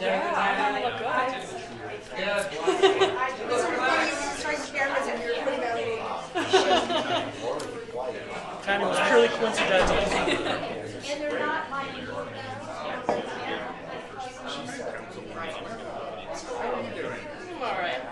Yeah, I don't look good. Timing was purely coincidental. And they're not like. All right.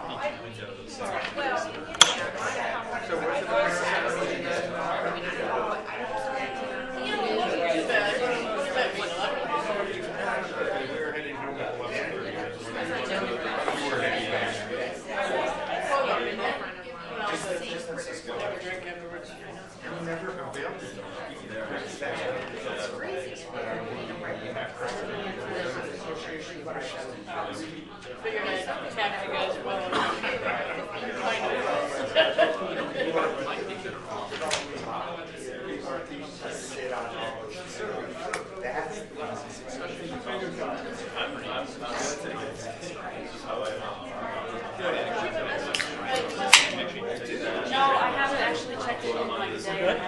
No, I haven't actually checked it in like a day.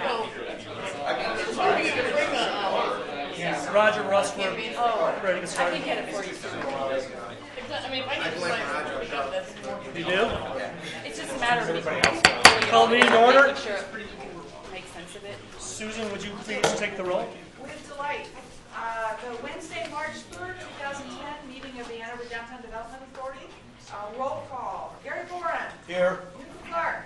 Roger, Russ, we're ready to I start. can get it for you. I mean, I need to sign You do? It's just a matter of me. Call meeting to order. Make sure you can make sense of it. Susan, would you please take the roll? With delight. The Wednesday, March 3rd, 2010, meeting of the Ann Arbor Downtown Development Authority. Roll call. Gary Boren. Here. Newton Clark.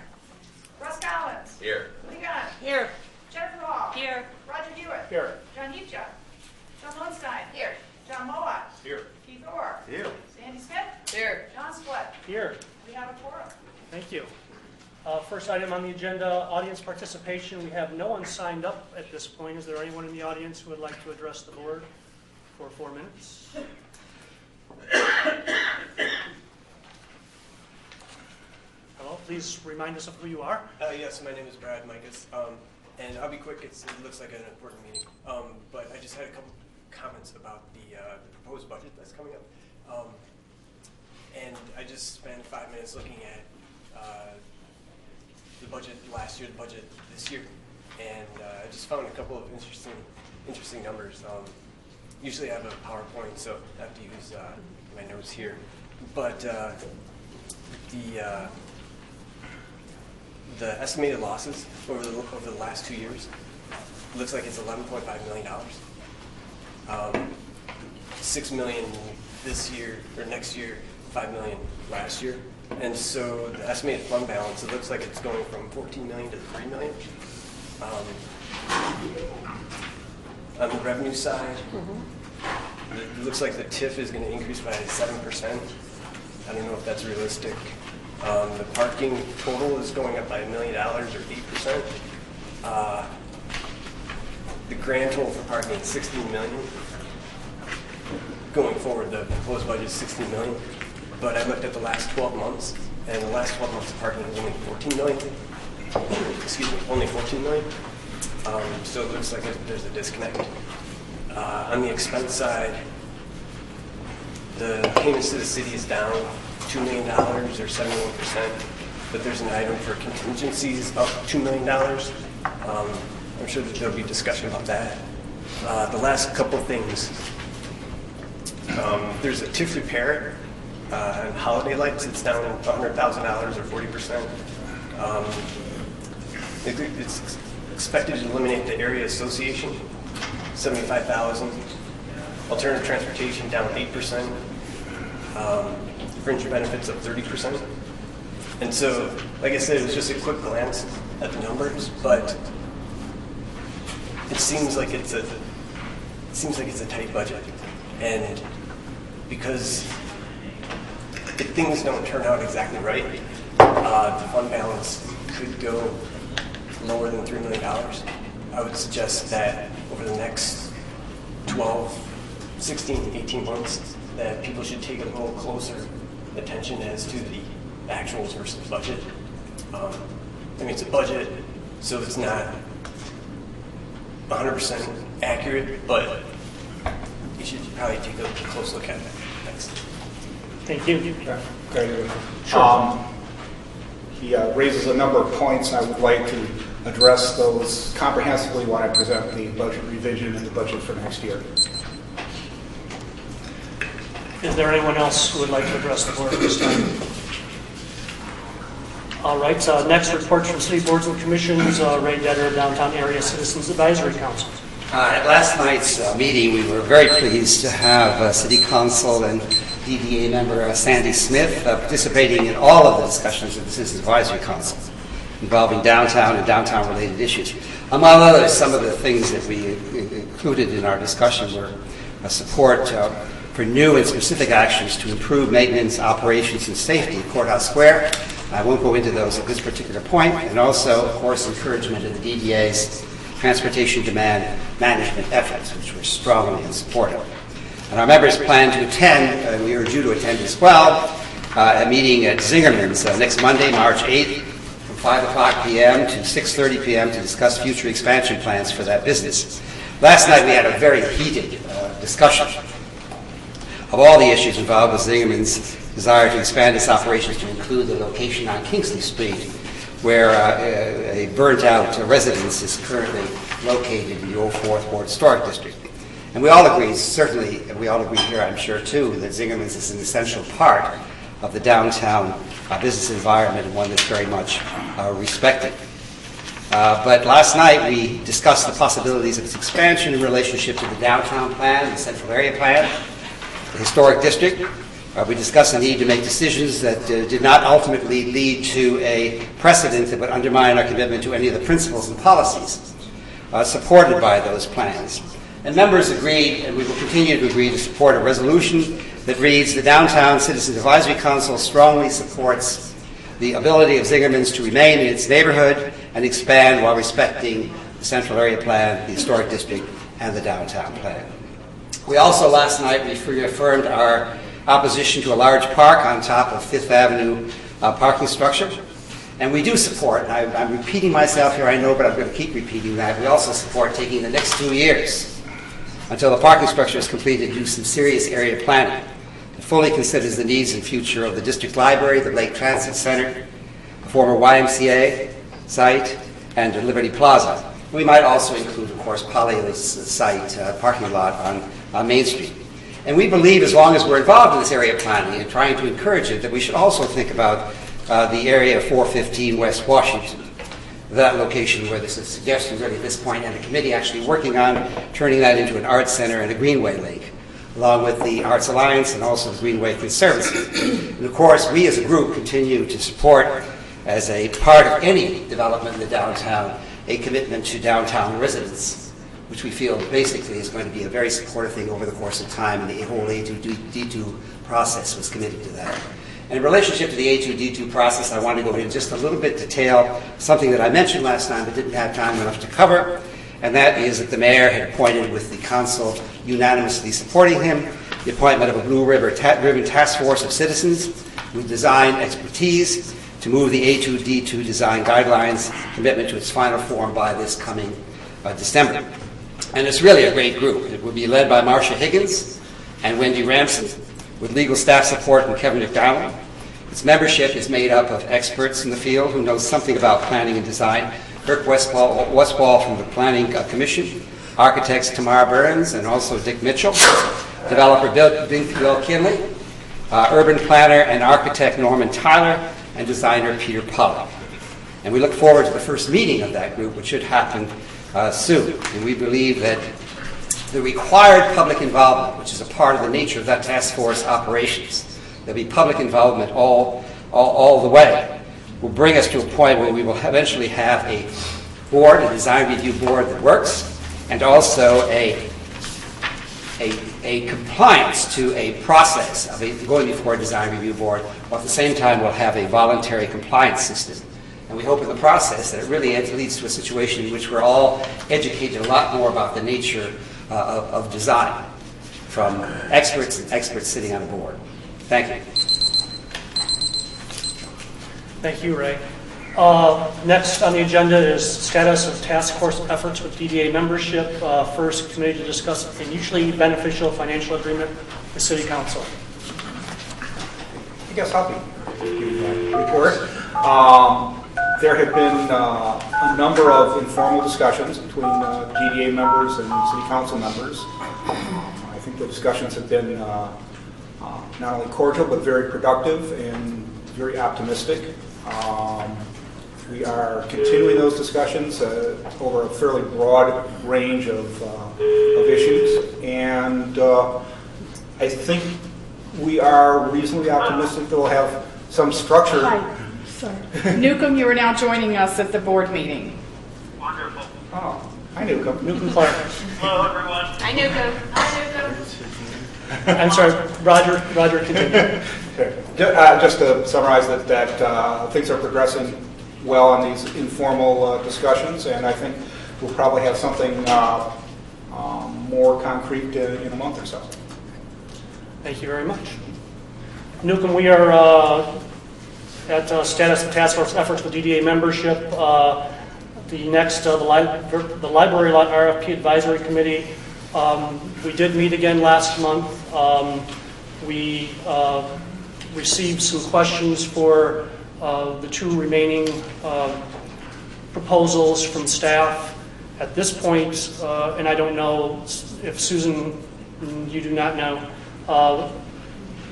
Russ Collins. Here. Lee Gunn. Here. Jennifer Hall. Here. Roger Hewitt. Here. John Heapja. John Lundstein. Here. John Moa. Here. Keith Orr. Here. Sandy Smith. Here. John Split. Here. We have a quorum. Thank you. First item on the agenda, audience participation. We have no one signed up at this point. Is there anyone in the audience who would like to address the board for 4 minutes? Hello, please remind us of who you are. Yes, my name is Brad Micus, and I'll be quick. It looks like an important meeting, but I just had a couple comments about the proposed budget that's coming up. And I just spent 5 minutes looking at the budget last year, the budget this year, and I just found a couple of interesting numbers. Usually I have a PowerPoint, so I have to use my notes here. But the estimated losses over the last 2 years looks like it's $11.5 million. $6 million this year or next year, $5 million last year, and so the estimated fund balance, it looks like it's going from $14 million to $3 million. On the revenue side, it looks like the TIF is going to increase by 7%. I don't know if that's realistic. The parking total is going up by $1 million or 8%. The grand total for parking is $16 million. Going forward, the proposed budget is $16 million. But I looked at the last 12 months, and the last 12 months of parking is only $14 million. Excuse me, only $14 million. So it looks like there's a disconnect. On the expense side, the payments to the city is down $2 million or 71%, but there's an item for contingencies up $2 million. I'm sure that there'll be discussion about that. The last couple things, there's a TIF repair on holiday lights. It's down $100,000 or 40%. It's expected to eliminate the area association, $75,000. Alternative transportation down 8%. Fringe benefits up 30%. And so, like I said, it was just a quick glance at the numbers, but it seems like it's a tight budget. And because if things don't turn out exactly right, the fund balance could go lower than $3 million. I would suggest that over the next 12, 16, 18 months, that people should take a little closer attention as to the actuals versus budget. I mean, it's a budget, so it's not 100% accurate, but you should probably take a close look at it. Thanks. Thank you. Sure. He raises a number of points, and I would like to address those comprehensively when I present the budget revision and the budget for next year. Is there anyone else who would like to address the board at this time? All right, next, reports from city boards and commissions. Ray Detter, Downtown Area Citizens Advisory Council. At last night's meeting, we were very pleased to have City Council and DDA member Sandy Smith participating in all of the discussions of the Citizens Advisory Council involving downtown and downtown-related issues. Among others, some of the things that we included in our discussion were support for new and specific actions to improve maintenance, operations, and safety at Courthouse Square. I won't go into those at this particular point, and also, of course, encouragement of the DDA's transportation demand management efforts, which we're strongly in support of. And our members plan to attend, we are due to attend as well, a meeting at Zingerman's next Monday, March 8th, from 5 o'clock p.m. to 6:30 p.m. to discuss future expansion plans for that business. Last night we had a very heated discussion of all the issues involved with Zingerman's desire to expand its operations to include the location on Kingsley Street, where a burnt-out residence is currently located in the Old Fourth Ward Historic District. And we all agree, certainly, and we all agree here, I'm sure, too, that Zingerman's is an essential part of the downtown business environment and one that's very much respected. But last night we discussed the possibilities of its expansion in relationship to the downtown plan, the central area plan, the historic district. We discussed the need to make decisions that did not ultimately lead to a precedent that would undermine our commitment to any of the principles and policies supported by those plans. And members agreed, and we will continue to agree, to support a resolution that reads, the Downtown Citizens Advisory Council strongly supports the ability of Zingerman's to remain in its neighborhood and expand while respecting the central area plan, the historic district, and the downtown plan. We also last night reaffirmed our opposition to a large park on top of Fifth Avenue parking structure. And we do support, and I'm repeating myself here, I know, but I'm going to keep repeating that. We also support taking the next 2 years until the parking structure is completed to do some serious area planning that fully considers the needs and future of the district library, the Lake Transit Center, the former YMCA site, and Liberty Plaza. We might also include, of course, Polly's site, parking lot on Main Street. And we believe, as long as we're involved in this area planning and trying to encourage it, that we should also think about the area of 415 West Washington, that location where there's a suggestion really at this point, and the committee actually working on turning that into an arts center and a greenway lake, along with the Arts Alliance and also the Greenway Conservancy. And of course, we as a group continue to support, as a part of any development in the downtown, a commitment to downtown residents, which we feel basically is going to be a very supportive thing over the course of time, and the whole A2D2 process was committed to that. And in relationship to the A2D2 process, I want to go into just a little bit detail, something that I mentioned last time but didn't have time enough to cover, and that is that the mayor had appointed, with the council unanimously supporting him, the appointment of a Blue Ribbon Task Force of citizens with design expertise to move the A2D2 design guidelines commitment to its final form by this coming December. And it's really a great group. It will be led by Marcia Higgins and Wendy Ramsey, with legal staff support from Kevin McDowell. Its membership is made up of experts in the field who know something about planning and design. Kirk Westfall from the Planning Commission, architects Tamara Burns and also Dick Mitchell, developer Bill Kinley, urban planner and architect Norman Tyler, and designer Peter Pollock. And we look forward to the first meeting of that group, which should happen soon. And we believe that the required public involvement, which is a part of the nature of that task force operations, there'll be public involvement all the way, will bring us to a point where we will eventually have a board, a design review board that works, and also a compliance to a process of going before a design review board, while at the same time we'll have a voluntary compliance system. And we hope in the process that it really leads to a situation in which we're all educated a lot more about the nature of design from experts and experts sitting on a board. Thank you. Thank you, Ray. Next on the agenda is status of task force efforts with DDA membership. First, committee to discuss a mutually beneficial financial agreement with City Council. I guess I'll be report. There have been a number of informal discussions between DDA members and City Council members. I think the discussions have been not only cordial, but very productive and very optimistic. We are continuing those discussions over a fairly broad range of issues, and I think we are reasonably optimistic that we'll have some structure. Hi, sorry. Newcomb, you are now joining us at the board meeting. Wonderful. Oh, hi Newcomb. Newcomb Clark. Hello, everyone. I knew go. I knew go. I'm sorry, Roger, continue. Okay. Just to summarize that things are progressing well on these informal discussions, and I think we'll probably have something more concrete in a month or so. Thank you very much. Newcomb, we are at status of task force efforts with DDA membership. The next, the library RFP advisory committee. We did meet again last month. We received some questions for the two remaining proposals from staff. At this point, and I don't know if Susan, you do not know,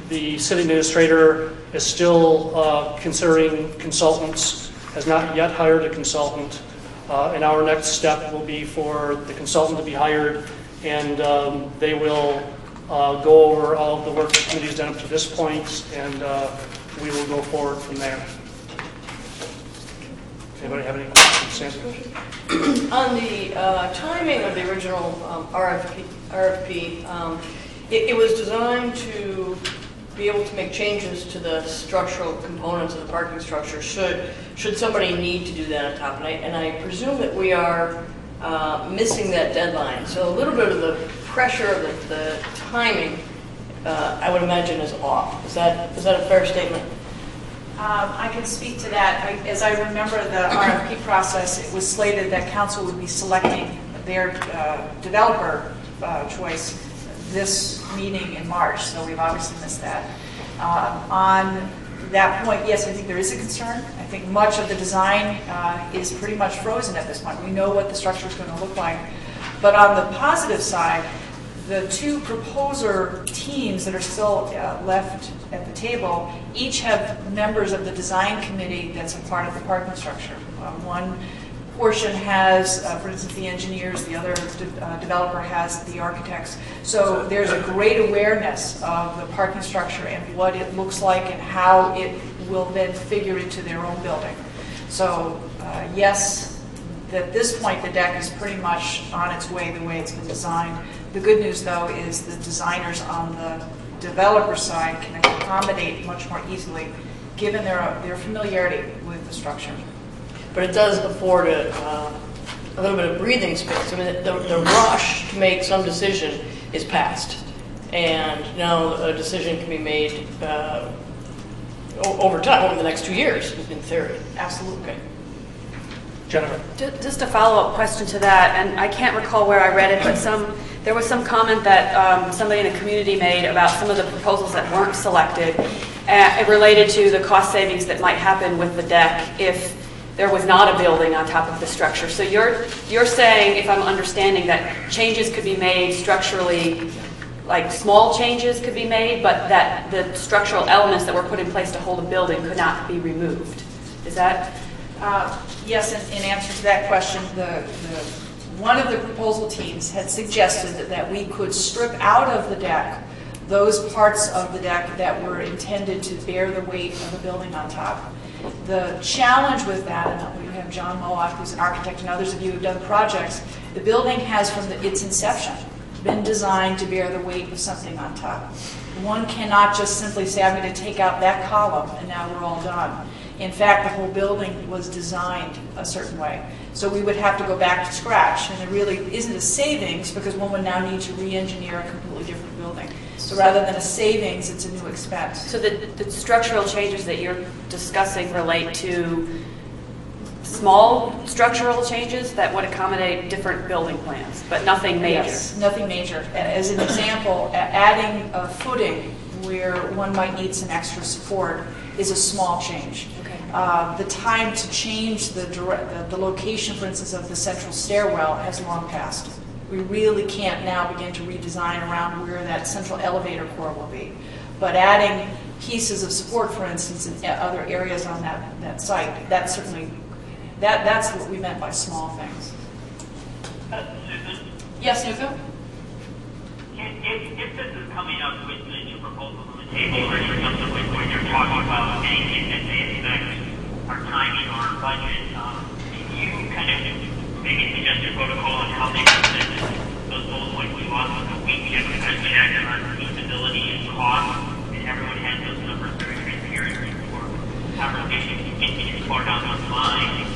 the city administrator is still considering consultants, has not yet hired a consultant, and our next step will be for the consultant to be hired, and they will go over all of the work the committee's done up to this point, and we will go forward from there. Anybody have any questions? Sandy? On the timing of the original RFP, it was designed to be able to make changes to the structural components of the parking structure should somebody need to do that on top. And I presume that we are missing that deadline. So a little bit of the pressure of the timing, I would imagine, is off. Is that a fair statement? I can speak to that. As I remember the RFP process, it was slated that council would be selecting their developer choice this meeting in March, so we've obviously missed that. On that point, yes, I think there is a concern. I think much of the design is pretty much frozen at this point. We know what the structure is going to look like. But on the positive side, the two proposer teams that are still left at the table each have members of the design committee that's a part of the parking structure. One portion has, for instance, the engineers, the other developer has the architects. So there's a great awareness of the parking structure and what it looks like and how it will then figure into their own building. So yes, at this point the deck is pretty much on its way the way it's been designed. The good news, though, is the designers on the developer side can accommodate much more easily given their familiarity with the structure. But it does afford a little bit of breathing space. I mean, the rush to make some decision is past. And now a decision can be made over time, over the next 2 years, in theory. Absolutely. Okay. Jennifer. Just a follow-up question to that, and I can't recall where I read it, but there was some comment that somebody in the community made about some of the proposals that weren't selected related to the cost savings that might happen with the deck if there was not a building on top of the structure. So you're saying, if I'm understanding, that changes could be made structurally, like small changes could be made, but that the structural elements that were put in place to hold a building could not be removed. Is that? Yes, in answer to that question, one of the proposal teams had suggested that we could strip out of the deck those parts of the deck that were intended to bear the weight of the building on top. The challenge with that, and we have John Mowat, who's an architect, and others of you who've done projects, the building has from its inception been designed to bear the weight of something on top. One cannot just simply say, I'm going to take out that column and now we're all done. In fact, the whole building was designed a certain way. So we would have to go back to scratch, and it really isn't a savings because one would now need to re-engineer a completely different building. So rather than a savings, it's a new expense. So the structural changes that you're discussing relate to small structural changes that would accommodate different building plans, but nothing major. Yes, nothing major. As an example, adding a footing where one might need some extra support is a small change. Okay. The time to change the location, for instance, of the central stairwell has long passed. We really can't now begin to redesign around where that central elevator core will be. But adding pieces of support, for instance, in other areas on that site, that's certainly, that's what we meant by small things. Susan, Yes, Nuka? if this is coming up with the new proposals on the table, or something like when you're talking about anything that may affect our timing or our budget, can you kind of maybe suggest a protocol on how they present those bullet points we want on the week? You have to kind of check on feasibility and cost, and everyone has those numbers very transparent for conversations to get too far down the line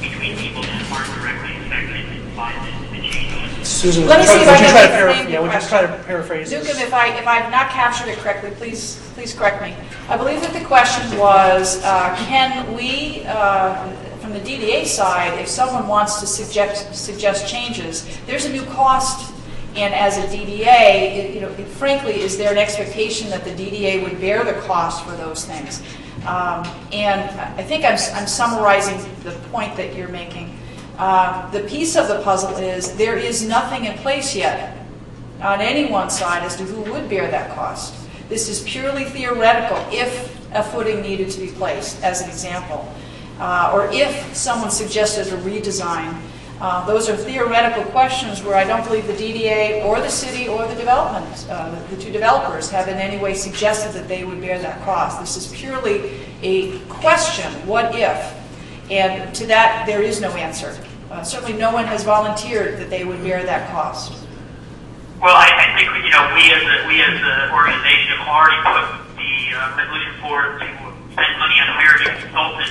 between people that aren't directly affected by the changes. Susan, Let me see if I can would reframe you the try to question. paraphrase Nuka, this? if I've not captured it correctly, please correct me. I believe that the question was, can we, from the DDA side, if someone wants to suggest changes, there's a new cost, and as a DDA, frankly, is there an expectation that the DDA would bear the cost for those things? And I think I'm summarizing the point that you're making. The piece of the puzzle is there is nothing in place yet on any one side as to who would bear that cost. This is purely theoretical if a footing needed to be placed, as an example, or if someone suggested a redesign. Those are theoretical questions where I don't believe the DDA or the city or the development, the two developers, have in any way suggested that they would bear that cost. This is purely a question, what if? And to that, there is no answer. Certainly no one has volunteered that they would bear that cost. Well, I think we as an organization have already put the resolution forward to spend money on hiring a consultant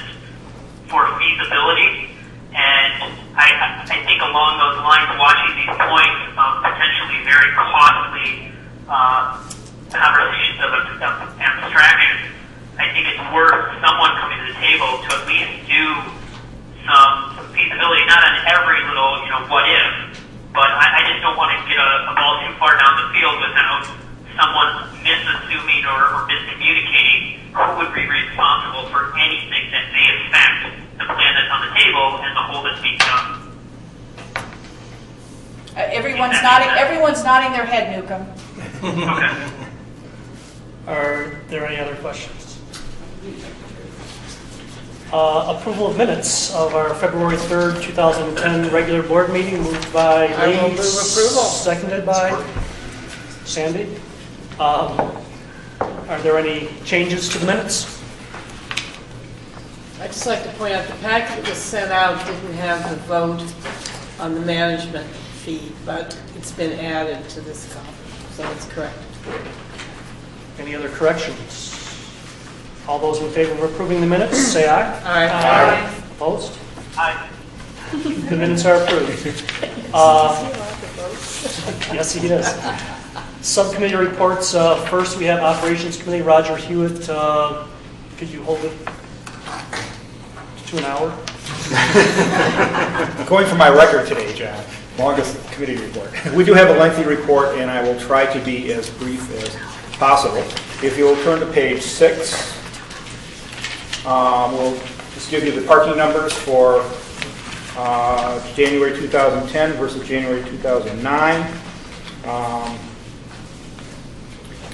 for feasibility, and I think along those lines, watching these points of potentially very costly conversations of abstraction, I think it's worth someone coming to the table to at least do some feasibility, not on every little, what if, but I just don't want to get a ball too far down the field without someone misassuming or miscommunicating who would be responsible for anything that may affect the plan that's on the table and the whole that's being done. Everyone's nodding their head, Newcomb. Okay. Are there any other questions? Approval of minutes of our February 3rd, 2010 regular board meeting, moved by I will Lee, move approval. seconded by Sandy. Are there any changes to the minutes? I'd just like to point out the packet that was sent out didn't have the vote on the management fee, but it's been added to this copy, so it's correct. Any other corrections? All those in favor of approving the minutes, say aye. Aye. Opposed? Aye. The minutes are approved. Yes, he is. Subcommittee reports. First, we have Operations Committee. Roger Hewitt, could you hold it to an hour? Going for my record today, John, longest committee report. We do have a lengthy report, and I will try to be as brief as possible. If you will turn to page 6, we'll just give you the parking numbers for January 2010 versus January 2009.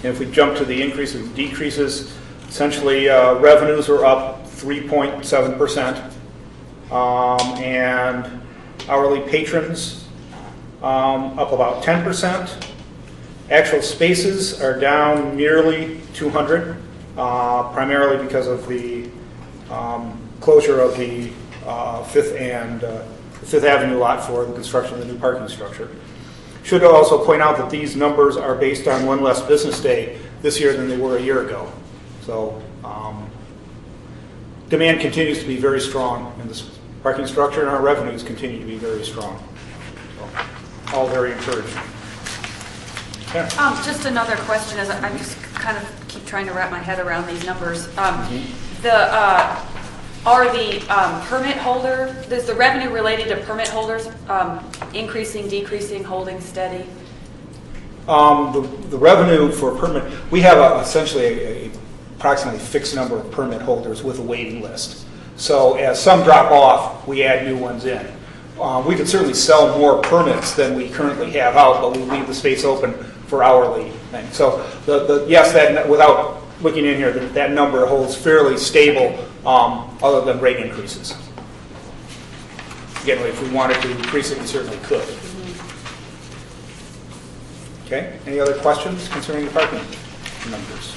And if we jump to the increases and decreases, essentially revenues are up 3.7%, and hourly patrons up about 10%. Actual spaces are down nearly 200, primarily because of the closure of the Fifth Avenue lot for the construction of the new parking structure. Should also point out that these numbers are based on one less business day this year than they were a year ago. So demand continues to be very strong in this parking structure, and our revenues continue to be very strong. So, all very encouraging. Yeah. Just another question, as I'm just kind of keep trying to wrap my head around these numbers. Are the permit holder, is the revenue related to permit holders increasing, decreasing, holding steady? The revenue for permit, we have essentially a approximately fixed number of permit holders with a waiting list. So as some drop off, we add new ones in. We could certainly sell more permits than we currently have out, but we leave the space open for hourly things. So yes, that without looking in here, that number holds fairly stable other than rate increases. Again, if we wanted to increase it, we certainly could. Okay, any other questions concerning the parking numbers?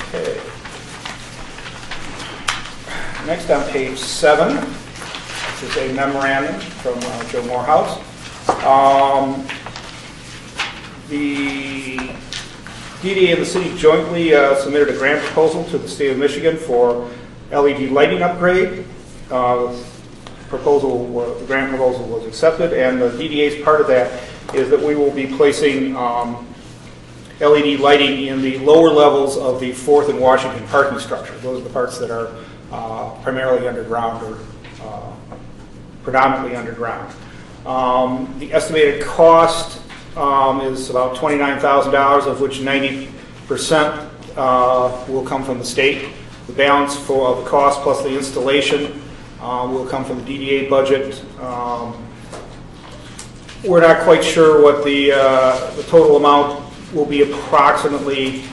Okay. Next on page 7, this is a memorandum from Joe Morehouse. The DDA and the city jointly submitted a grant proposal to the state of Michigan for LED lighting upgrade. The grant proposal was accepted, and the DDA's part of that is that we will be placing LED lighting in the lower levels of the 4th and Washington parking structure. Those are the parts that are primarily underground or predominantly underground. The estimated cost is about $29,000, of which 90% will come from the state. The balance of the cost plus the installation will come from the DDA budget. We're not quite sure what the total amount will be. Approximately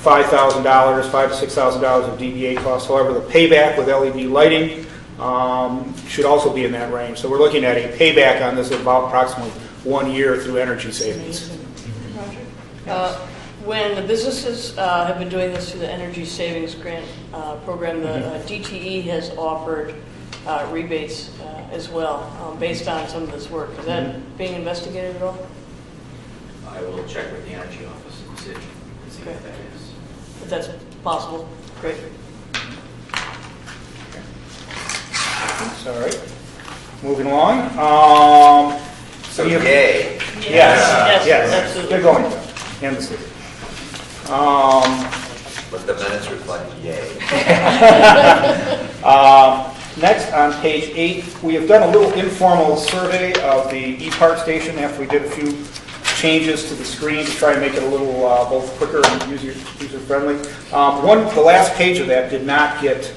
$5,000, $5,000 to $6,000 of DDA costs. However, the payback with LED lighting should also be in that range. So we're looking at a payback on this of about approximately 1 year through energy savings. When the businesses have been doing this through the Energy Savings Grant program, the DTE has offered rebates as well based on some of this work. Is that being investigated at all? I will check with the energy office in the city and see what that is. If that's possible, great. All right. Moving along. So yay. Yes, absolutely. They're going to, and the city. But the minutes reflect yay. Next, on page 8, we have done a little informal survey of the e-park station after we did a few changes to the screen to try and make it a little both quicker and user-friendly. The last page of that did not get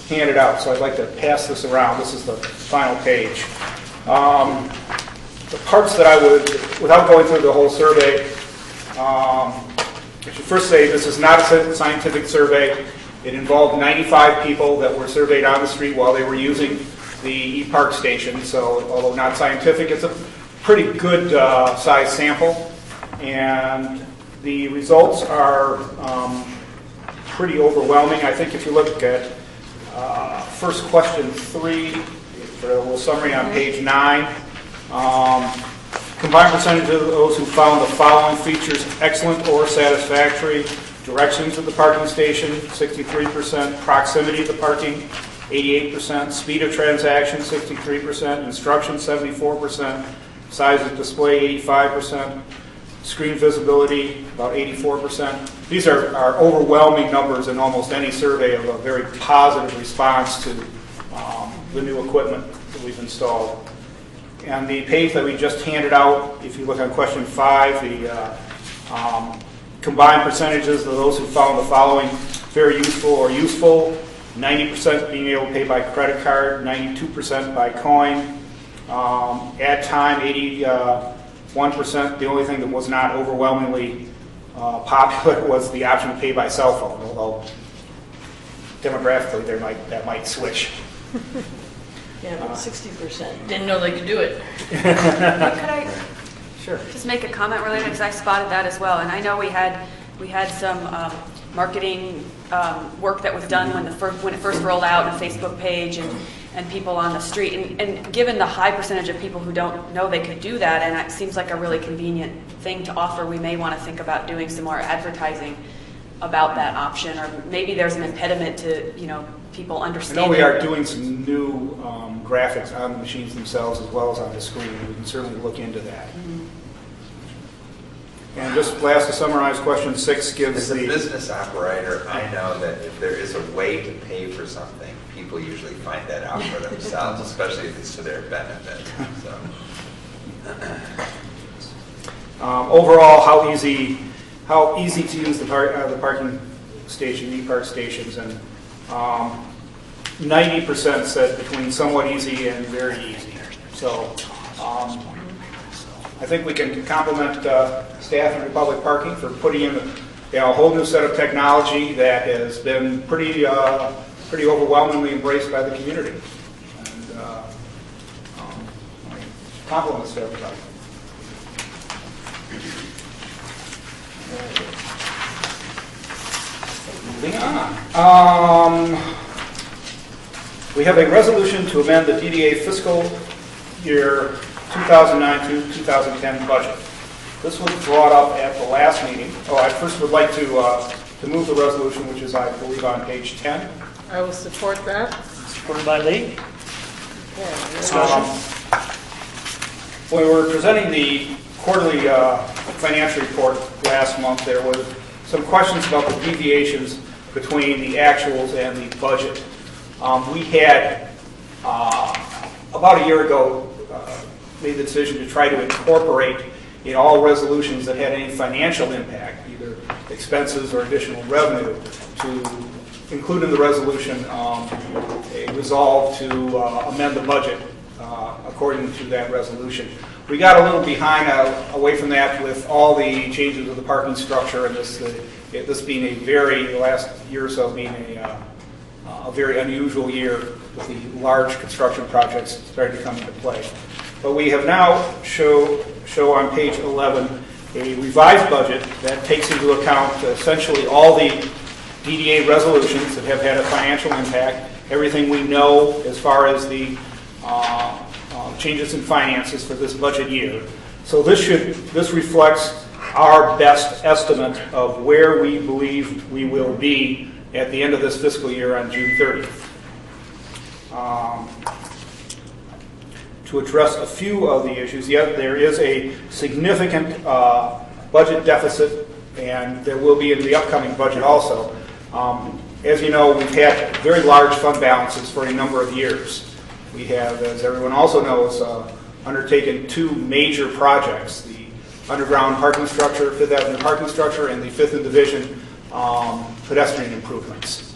handed out, so I'd like to pass this around. This is the final page. The parts that I would, without going through the whole survey, I should first say this is not a scientific survey. It involved 95 people that were surveyed on the street while they were using the e-park station. So although not scientific, it's a pretty good size sample. And the results are pretty overwhelming. I think if you look at first question 3, for a little summary on page 9, combined percentage of those who found the following features excellent or satisfactory: directions of the parking station, 63%, proximity to the parking, 88%, speed of transaction, 63%, instruction, 74%, size of display, 85%, screen visibility, about 84%. These are overwhelming numbers in almost any survey of a very positive response to the new equipment that we've installed. And the page that we just handed out, if you look on question 5, the combined percentages of those who found the following very useful or useful: 90% being able to pay by credit card, 92% by coin, ad time 81%. The only thing that was not overwhelmingly popular was the option to pay by cell phone, although demographically that might switch. Yeah, about 60%. Didn't know they could do it. Could I Sure. just make a comment related, because I spotted that as well, and I know we had some marketing work that was done when it first rolled out on a Facebook page and people on the street, and given the high percentage of people who don't know they could do that, and it seems like a really convenient thing to offer, we may want to think about doing some more advertising about that option, or maybe there's an impediment to people I understanding. know we are doing some new graphics on the machines themselves as well as on the screen. We can certainly look into that. Mm-hmm. And just last to summarize, question 6 gives As a the... business operator, I know that if there is a way to pay for something, people usually find that out for themselves, especially if it's to their benefit. So. Overall, how easy to use the parking station, e-park stations, and 90% said between somewhat easy and very easy. So I think we can compliment staff and Republic Parking for putting in a whole new set of technology that has been pretty overwhelmingly embraced by the community. And compliments to everybody. Moving on. We have a resolution to amend the DDA fiscal year 2009 to 2010 budget. This was brought up at the last meeting. I first would like to move the resolution, which is, I believe, on page 10. I will support that. Supported by Lee. Okay. Discussion. When we were presenting the quarterly financial report last month, there were some questions about the deviations between the actuals and the budget. We had, about a year ago, made the decision to try to incorporate in all resolutions that had any financial impact, either expenses or additional revenue, to include in the resolution a resolve to amend the budget according to that resolution. We got a little behind away from that with all the changes of the parking structure and this being the last year or so being a very unusual year with the large construction projects starting to come into play. But we have now show on page 11 a revised budget that takes into account essentially all the DDA resolutions that have had a financial impact, everything we know as far as the changes in finances for this budget year. So this reflects our best estimate of where we believe we will be at the end of this fiscal year on June 30th. To address a few of the issues, there is a significant budget deficit, and there will be in the upcoming budget also. As you know, we've had very large fund balances for a number of years. We have, as everyone also knows, undertaken two major projects, the underground parking structure, 5th Avenue parking structure, and the 5th Division pedestrian improvements.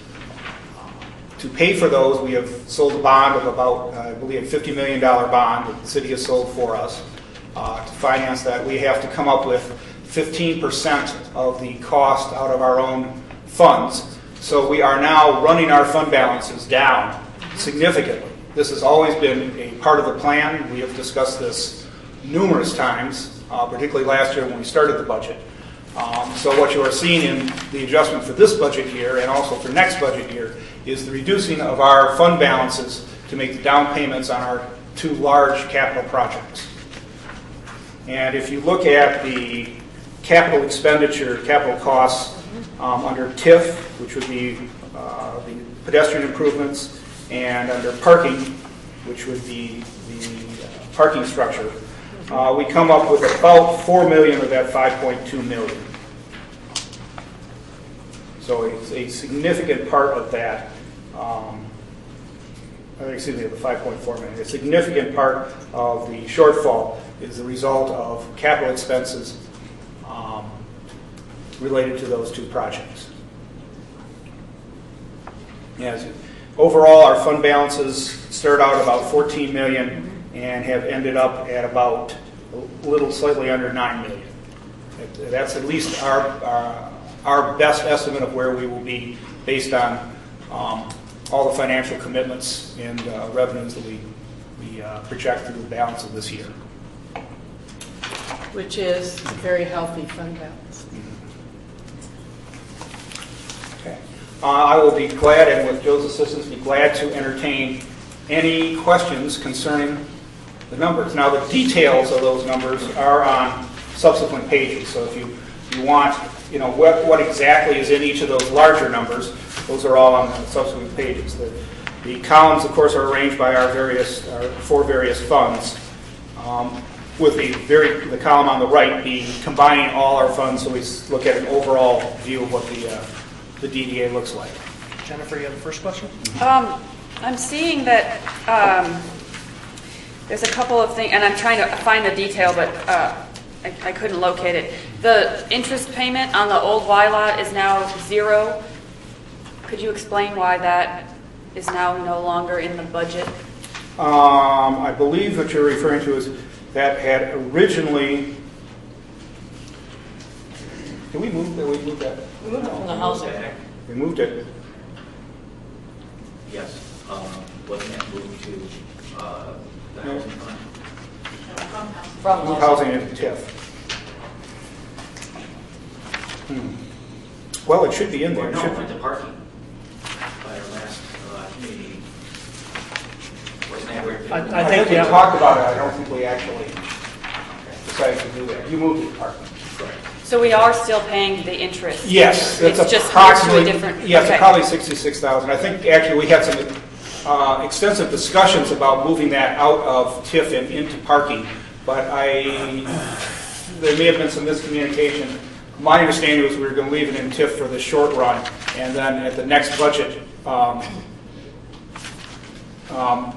To pay for those, we have sold a bond of about, I believe, a $50 million bond that the city has sold for us. To finance that, we have to come up with 15% of the cost out of our own funds. So we are now running our fund balances down significantly. This has always been a part of the plan. We have discussed this numerous times, particularly last year when we started the budget. So what you are seeing in the adjustment for this budget year and also for next budget year is the reducing of our fund balances to make the down payments on our two large capital projects. And if you look at the capital expenditure, capital costs under TIF, which would be the pedestrian improvements, and under parking, which would be the parking structure, we come up with about $4 million of that $5.2 million. So it's a significant part of that, excuse me, the $5.4 million. A significant part of the shortfall is the result of capital expenses related to those two projects. As overall, our fund balances start out about $14 million and have ended up at about a little slightly under $9 million. That's at least our best estimate of where we will be based on all the financial commitments and revenues that we project through the balance of this year. Which is a very healthy fund balance. Okay. I will be glad, and with Joe's assistance, be glad to entertain any questions concerning the numbers. Now, the details of those numbers are on subsequent pages. So if you want, what exactly is in each of those larger numbers, those are all on the subsequent pages. The columns, of course, are arranged by our four various funds, with the column on the right being combining all our funds, so we look at an overall view of what the DDA looks like. Jennifer, you have the first question? I'm seeing that there's a couple of things, and I'm trying to find the detail, but I couldn't locate it. The interest payment on the old Y lot is now 0. Could you explain why that is now no longer in the budget? I believe what you're referring to is that had originally, did we move that? We moved that? We moved it from the housing. We moved it. Yes, wasn't that moved to the housing fund? From Move housing. housing into TIF. Well, it should be in there. It No, should it went be. to parking by our last committee. Wasn't that where? I think we talked about it. I don't think we actually decided to do that. You moved it to parking. Correct. So we are still paying the interest? Yes, It's it's just moved to approximately, a different... yes, okay. probably 66,000. I think actually we had some extensive discussions about moving that out of TIF and into parking, but there may have been some miscommunication. My understanding was we were going to leave it in TIF for the short run, and then at the next budget,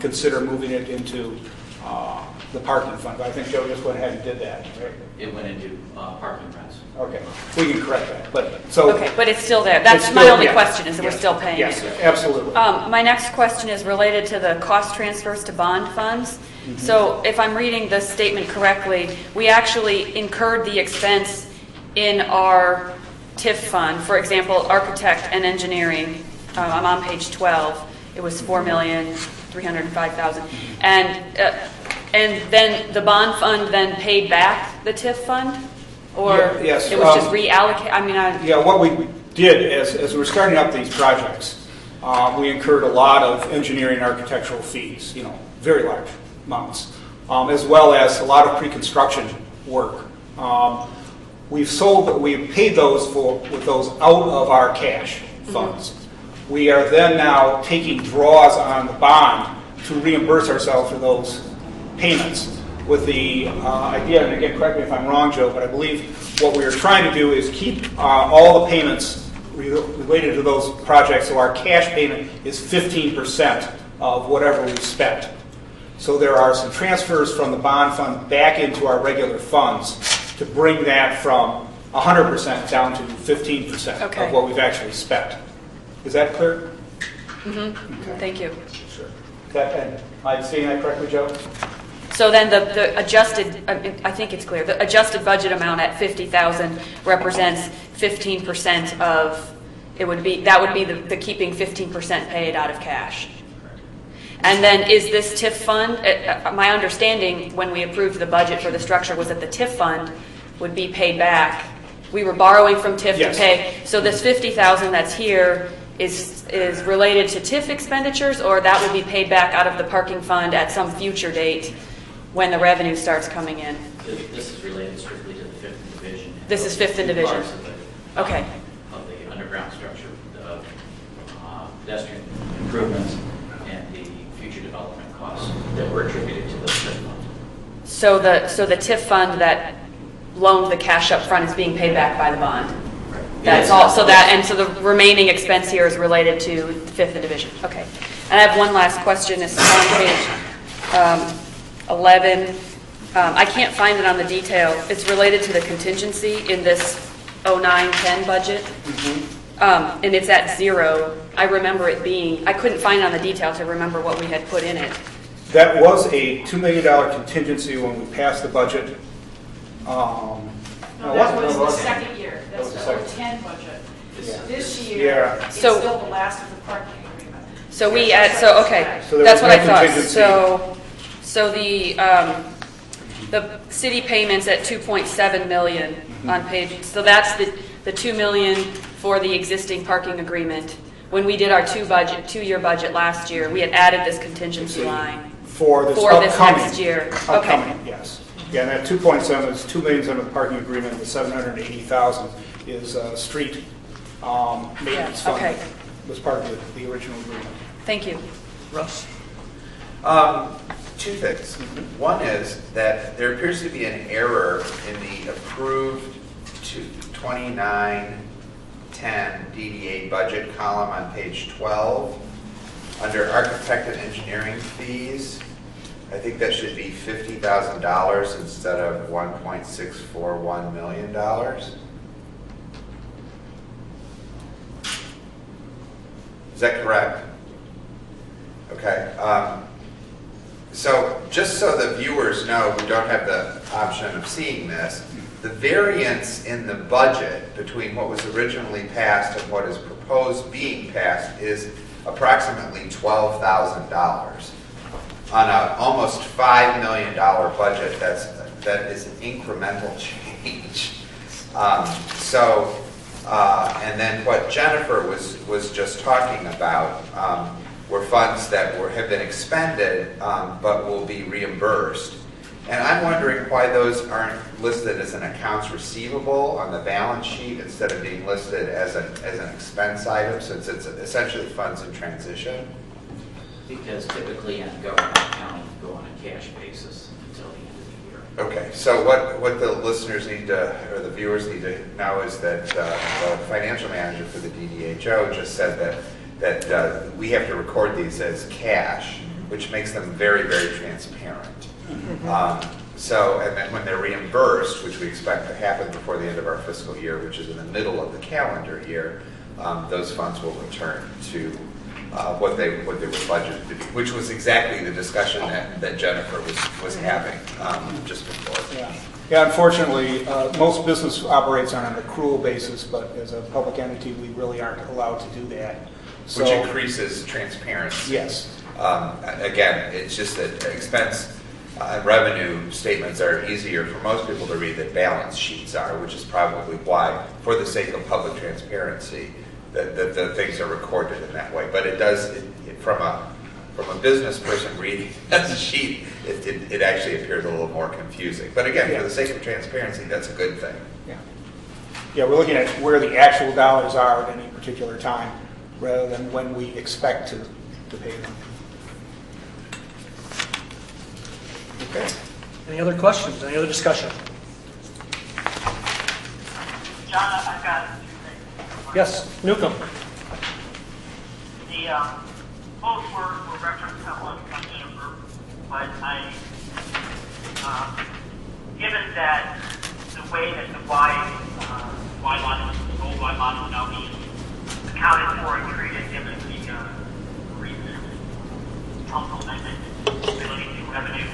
consider moving it into the parking fund. But I think Joe just went ahead and did that, right? It went into parking rents. Okay, we can correct that, but so. Okay, but it's still there. That's It's my still- only yeah. question, is that we're Yes. still paying Yes, it. absolutely. My next question is related to the cost transfers to bond funds. So if I'm reading the statement correctly, we actually incurred the expense in our TIF fund. For example, architect and engineering, I'm on page 12. It was $4,305,000. And then the bond fund then paid back the TIF fund? Or Yeah, yes, it was just reallocated? I mean, Yeah, what we did as we were starting up these projects, we incurred a lot of engineering and architectural fees, very large amounts, as well as a lot of pre-construction work. We've paid those with those out of our cash funds. We are then now taking draws on the bond to reimburse ourselves for those payments with the idea, and again, correct me if I'm wrong, Joe, but I believe what we are trying to do is keep all the payments related to those projects, so our cash payment is 15% of whatever we've spent. So there are some transfers from the bond fund back into our regular funds to bring that from 100% down to 15% Okay. of what we've actually spent. Is that clear? thank you. Sure. Am I saying that correctly, Joe? So then the adjusted, I think it's clear, the adjusted budget amount at 50,000 represents 15% of, that would be the keeping 15% paid out of cash. And then is this TIF fund, my understanding when we approved the budget for the structure was that the TIF fund would be paid back. We were borrowing from TIF Yes. to pay. So this 50,000 that's here is related to TIF expenditures, or that would be paid back out of the parking fund at some future date when the revenue starts coming in? This is related strictly to the 5th Division. This is 5th and Division. Parts of the, Okay. Of the underground structure, the pedestrian improvements, and the future development costs that were attributed to the TIF fund. So the TIF fund that loaned the cash up front is being paid back by the bond? That's all, so the remaining expense here is related to 5th and Division. Okay. And I have one last question. This is on page 11. I can't find it on the detail. It's related to the contingency in this 09-10 budget. And it's at 0. I remember it being, I couldn't find it on the detail to remember what we had put in it. That was a $2 million contingency when we passed the budget. No, that was the second year. That's the 10 budget. Yeah. This year, it's So- still the last of the parking agreement. So we That's add, so, okay, So there that's was what no I thought. contingency. So the city payments at 2.7 million on page, so that's the 2 million for the existing parking agreement. When we did our 2-year budget last year, we had added this contingency line For this for this upcoming. next year. Upcoming, Okay, yes. Yeah, and that 2.7 is 2 million under the parking agreement, the 780,000 is street maintenance fund. okay. Was part of the original agreement. Thank you. Russ? Two things. One is that there appears to be an error in the approved 2910 DDA budget column on page 12 under architect and engineering fees. I think that should be $50,000 instead of $1.641 million. Is that correct? Okay. So just so the viewers know who don't have the option of seeing this, the variance in the budget between what was originally passed and what is proposed being passed is approximately $12,000. On an almost $5 million budget, that is an incremental change. And then what Jennifer was just talking about were funds that have been expended but will be reimbursed. And I'm wondering why those aren't listed as an accounts receivable on the balance sheet instead of being listed as an expense item, since it's essentially funds in transition. Because typically in government accounting, you go on a cash basis until the end of the year. Okay, so what the listeners need to, or the viewers need to know is that the financial manager for the DDA, Joe, just said that we have to record these as cash, which makes them very, very transparent. And then when they're reimbursed, which we expect to happen before the end of our fiscal year, which is in the middle of the calendar year, those funds will return to what they were budgeted to be, which was exactly the discussion that Jennifer was having just before. Yeah, unfortunately, most business operates on an accrual basis, but as a public entity, we really aren't allowed to do that. So, which increases transparency. Yes. Again, it's just that expense revenue statements are easier for most people to read than balance sheets are, which is probably why, for the sake of public transparency, that the things are recorded in that way. But it does, from a business person reading the sheet, it actually appears a little more confusing. But again, for the sake of transparency, that's a good thing. Yeah, we're looking at where the actual dollars are at any particular time, rather than when we expect to pay them. Okay. Any other questions? Any other discussion? John, I've got two things. Yes, Newcomb. The both were referenced on Jennifer, but given that the way that the Y model, the old Y model now being accounted for and treated, given the recent council amendment relating to revenue,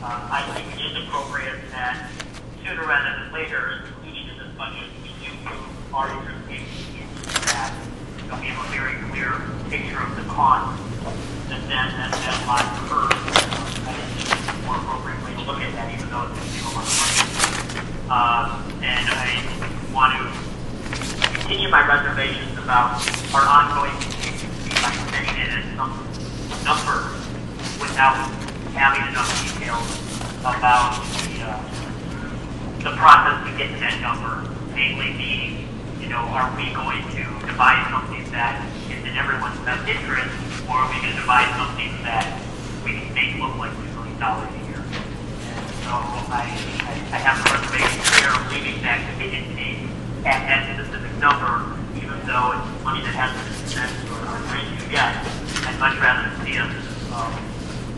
I think it is appropriate that sooner rather than later, including in this budget, we do move our interest payments into that. So we have a very clear picture of the cost that line curve. I think it's a more appropriate way to look at that, even though it's a single month money. And I want to continue my reservations about our ongoing contingency by setting it at some number without having enough details about the process to get to that number, namely being, are we going to devise something that is in everyone's best interest, or are we going to devise something that we can make look like $2 million a year? And so I have a reservation there of leaving that contingency at that specific number, even though it's money that hasn't been spent or raised yet. I'd much rather see us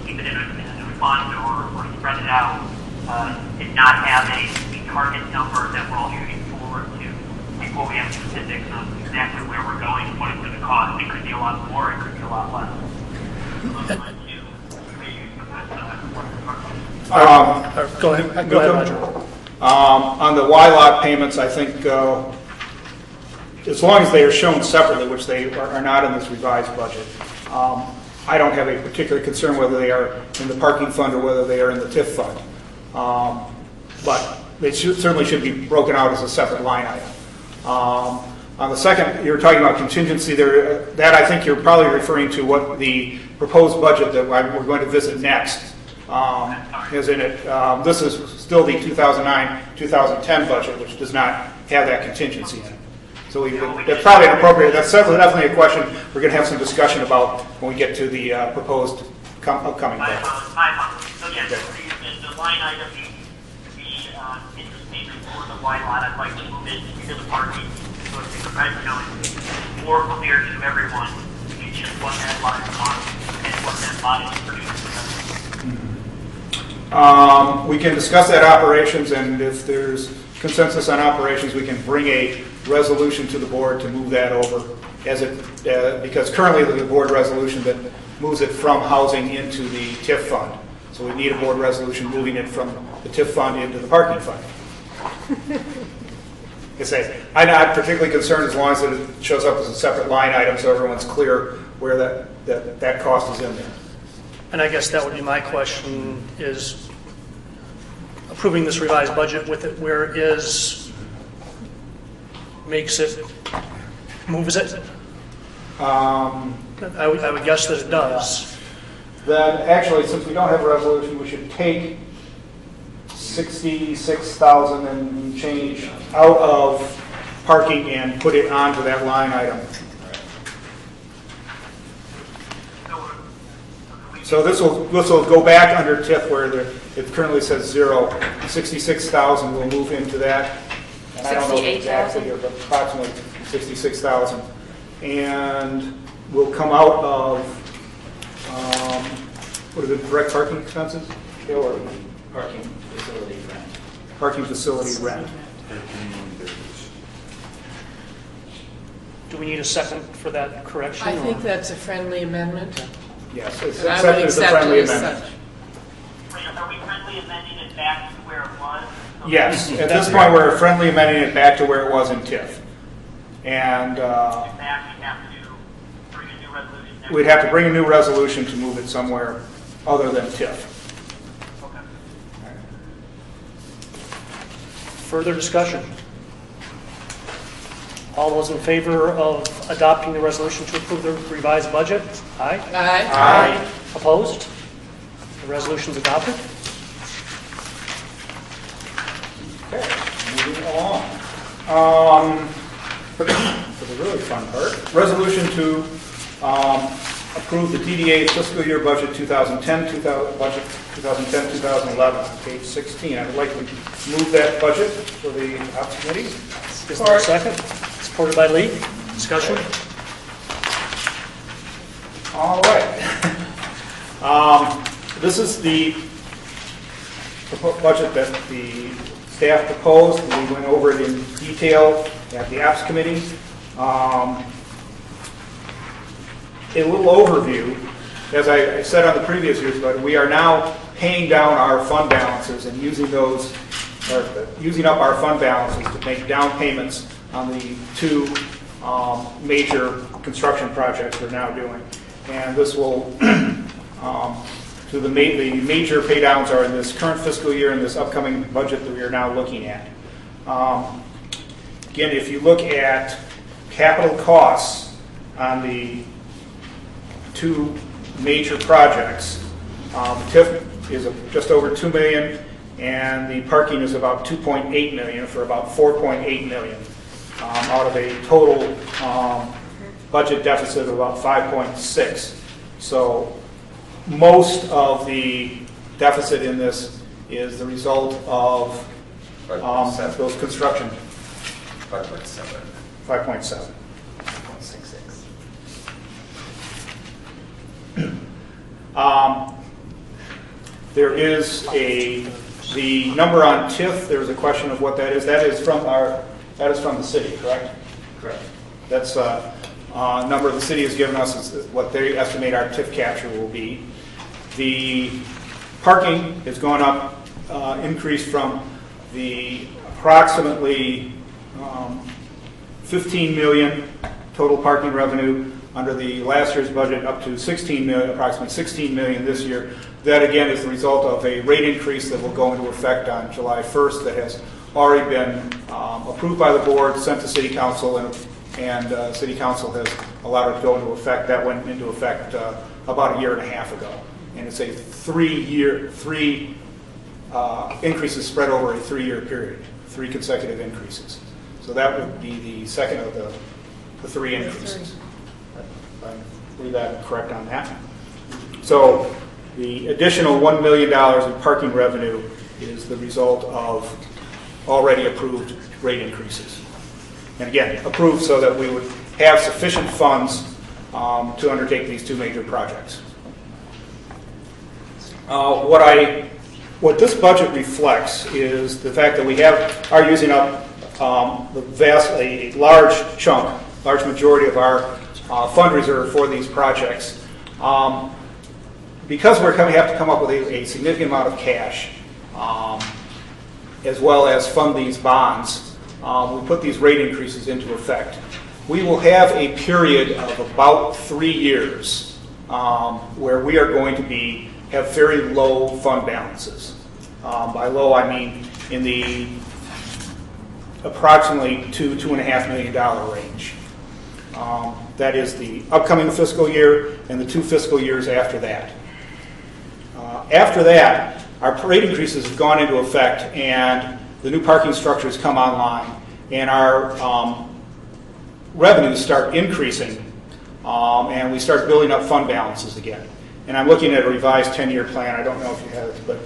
keep it in a fund or spread it out, and not have a target number that we're all shooting forward to before we have specifics of exactly where we're going and what it's going to cost. It could be a lot more, it could be a lot less. Go ahead, Roger. On the Y lot payments, I think as long as they are shown separately, which they are not in this revised budget, I don't have a particular concern whether they are in the parking fund or whether they are in the TIF fund. But they certainly should be broken out as a separate line item. On the second, you were talking about contingency there. That I think you're probably referring to what the proposed budget that we're going to visit next is in it. This is still the 2009-2010 budget, which does not have that contingency in it. So that's probably inappropriate. That's definitely a question we're going to have some discussion about when we get to the proposed upcoming budget. So yes, the line item, the interest payment for the Y lot, I'd like to move it to the parking. So it's more clear to everyone just what that line is on and what that line is producing. We can discuss that operations, and if there's consensus on operations, we can bring a resolution to the board to move that over because currently the board resolution that moves it from housing into the TIF fund. So we need a board resolution moving it from the TIF fund into the parking fund. I'm not particularly concerned as long as it shows up as a separate line item so everyone's clear where that cost is in there. And I guess that would be my question, is approving this revised budget with it where it is, moves it? I would guess that it does. Then actually, since we don't have a resolution, we should take 66,000 and change out of parking and put it onto that line item. So this will go back under TIF where it currently says 0. 66,000 will move into that. And I don't know exactly here, but approximately 66,000. And will come out of, what are the direct parking expenses? Or Parking facility rent. parking facility rent. Do we need a second for that correction? I think that's a friendly amendment. Yes, it's And I would accepted as a accept friendly it as amendment. such. Wait, are we friendly amending it back to where it was? Yes, at this point, we're friendly amending it back to where it was in TIF. And Back, we have to bring a new resolution. we'd have to bring a new resolution to move it somewhere other than TIF. Okay. Further discussion? All those in favor of adopting the resolution to approve the revised budget? Aye. Aye. Opposed? The resolution's adopted. Okay, moving along. For the really fun part, resolution to approve the DDA fiscal year budget 2010, 2011, page 16. I would like to move that budget for the Ops Committee. Is there a second? Supported by Lee. Discussion? All right. This is the budget that the staff proposed. We went over it in detail at the Ops Committee. A little overview, as I said on the previous year's budget, we are now paying down our fund balances and using up our fund balances to make down payments on the two major construction projects we're now doing. And this will, so the major pay downs are in this current fiscal year and this upcoming budget that we are now looking at. Again, if you look at capital costs on the two major projects, TIF is just over $2 million, and the parking is about $2.8 million for about $4.8 million, out of a total budget deficit of about 5.6. So most of the deficit in this is the result of those construction. 5.7. 5.7. 5.66. There is the number on TIF. There was a question of what that is. That is from the city, correct? Correct. That's a number the city has given us is what they estimate our TIF capture will be. The parking has gone up, increased from the approximately 15 million total parking revenue under the last year's budget up to 16 million, approximately 16 million this year. That again is the result of a rate increase that will go into effect on July 1st that has already been approved by the board, sent to City Council, and City Council has allowed it to go into effect. That went into effect about a year and a half ago. And it's a three increases spread over a 3-year period, 3 consecutive increases. So that would be the second of the 3 increases. I believe that correct on that. So the additional $1 million in parking revenue is the result of already approved rate increases. And again, approved so that we would have sufficient funds to undertake these 2 major projects. What this budget reflects is the fact that we are using up a large majority of our fund reserve for these projects. because we're have to come up with a significant amount of cash, as well as fund these bonds, we put these rate increases into effect. We will have a period of about 3 years where we are going to have very low fund balances. By low, I mean in the approximately $2.5 million range. That is the upcoming fiscal year and the 2 fiscal years after that. After that, our rate increases have gone into effect and the new parking structures come online and our revenues start increasing and we start building up fund balances again. And I'm looking at a revised 10-year plan. I don't know if you have it, but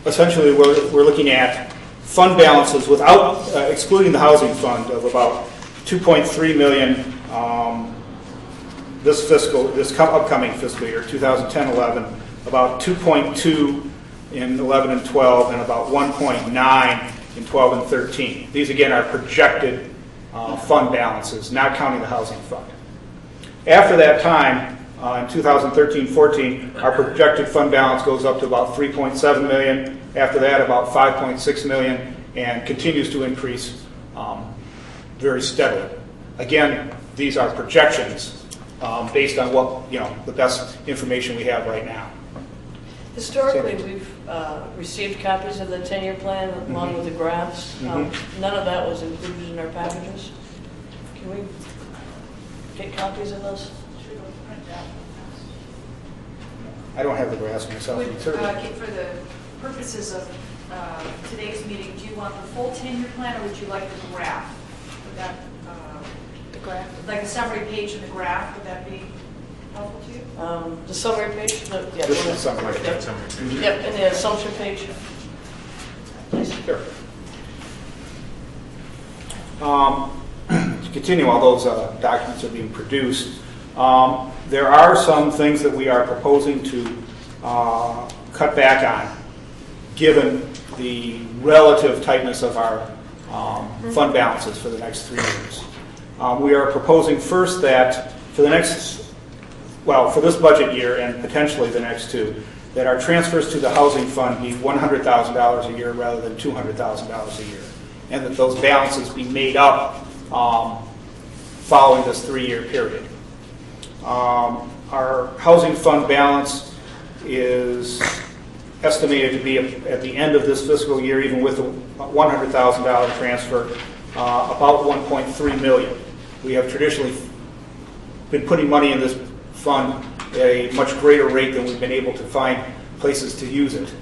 essentially we're looking at fund balances without excluding the housing fund of about $2.3 million this upcoming fiscal year, 2010-11, about 2.2 in 11 and 12, and about 1.9 in 12 and 13. These again are projected fund balances, not counting the housing fund. After that time, in 2013-14, our projected fund balance goes up to about 3.7 million. After that, about 5.6 million, and continues to increase very steadily. Again, these are projections based on what the best information we have right now. Historically, we've received copies of the 10-year plan along with the graphs. None of that was included in our packages. Can we get copies of those? I don't have the graphs myself. For the purposes of today's meeting, do you want the full 10-year plan, or would you like the graph? Would that, The graph? like a summary page in the graph, would that be helpful to you? The summary page? Yeah, This is the summary. Yep, and the assumption page. Sure. To continue, all those documents are being produced. There are some things that we are proposing to cut back on, given the relative tightness of our fund balances for the next 3 years. We are proposing first that for this budget year and potentially the next 2, that our transfers to the housing fund be $100,000 a year rather than $200,000 a year, and that those balances be made up following this 3-year period. Our housing fund balance is estimated to be at the end of this fiscal year, even with a $100,000 transfer, about $1.3 million. We have traditionally been putting money in this fund at a much greater rate than we've been able to find places to use it.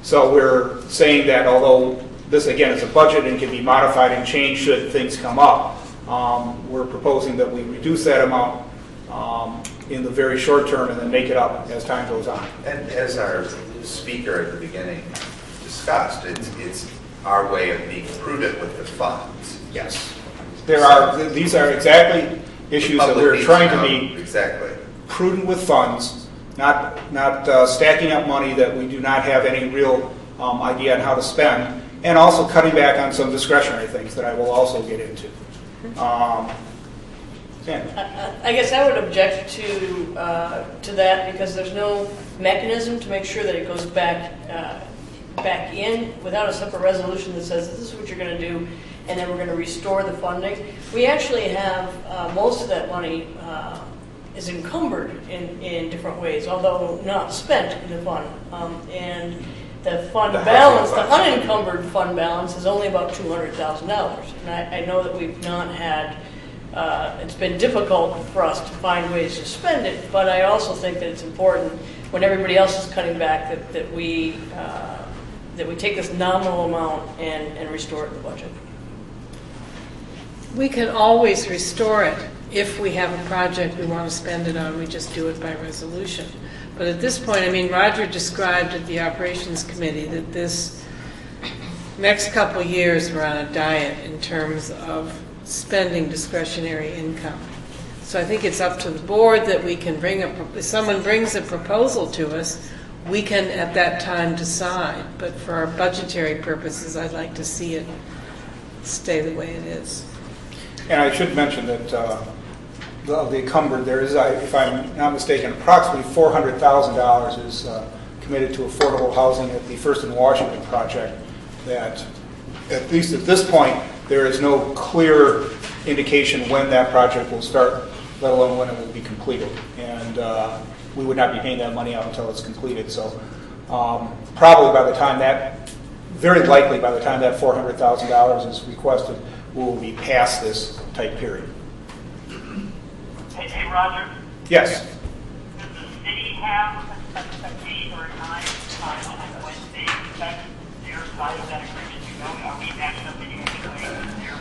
So we're saying that although this again is a budget and can be modified and changed should things come up, we're proposing that we reduce that amount in the very short term and then make it up as time goes on. And as our speaker at the beginning discussed, it's our way of being prudent with the funds. Yes. These are exactly issues that we're trying to be prudent with funds, not stacking up money that we do not have any real idea on how to spend, and also cutting back on some discretionary things that I will also get into. I guess I would object to that because there's no mechanism to make sure that it goes back in without a separate resolution that says this is what you're going to do, and then we're going to restore the funding. We actually have most of that money is encumbered in different ways, although not spent in the fund. And the fund balance, the unencumbered fund balance, is only about $200,000. And I know that we've not had. It's been difficult for us to find ways to spend it, but I also think that it's important when everybody else is cutting back that we take this nominal amount and restore it in the budget. We can always restore it if we have a project we want to spend it on. We just do it by resolution. But at this point, I mean, Roger described at the Operations Committee that this next couple of years we're on a diet in terms of spending discretionary income. So I think it's up to the board that we can if someone brings a proposal to us, we can at that time decide. But for our budgetary purposes, I'd like to see it stay the way it is. And I should mention that the encumbered, there is, if I'm not mistaken, approximately $400,000 is committed to affordable housing at the First and Washington project that, at least at this point, there is no clear indication when that project will start, let alone when it will be completed. And we would not be paying that money out until it's completed. So probably by the time that, very likely by the time that $400,000 is requested, we will be past this tight period. Hey, Roger? Yes. Does the city have a date or a time on when they expect their side of that agreement to go? Are we matching up any their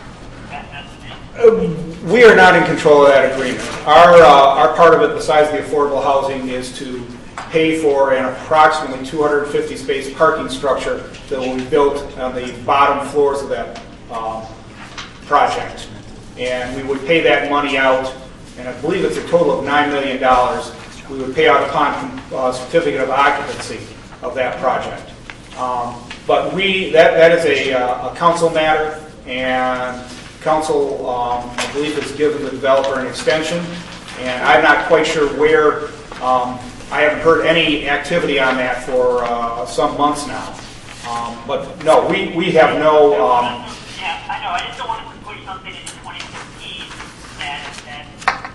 best estimate? We are not in control of that agreement. Our part of it, besides the affordable housing, is to pay for an approximately 250 space parking structure that will be built on the bottom floors of that project. And we would pay that money out, and I believe it's a total of $9 million. We would pay out upon certificate of occupancy of that project. But that is a council matter, and council, I believe, has given the developer an extension, and I'm not quite sure where. I haven't heard any activity on that for some months now. But no, we have no. Yeah, I know. I just don't want to push something into 2015 that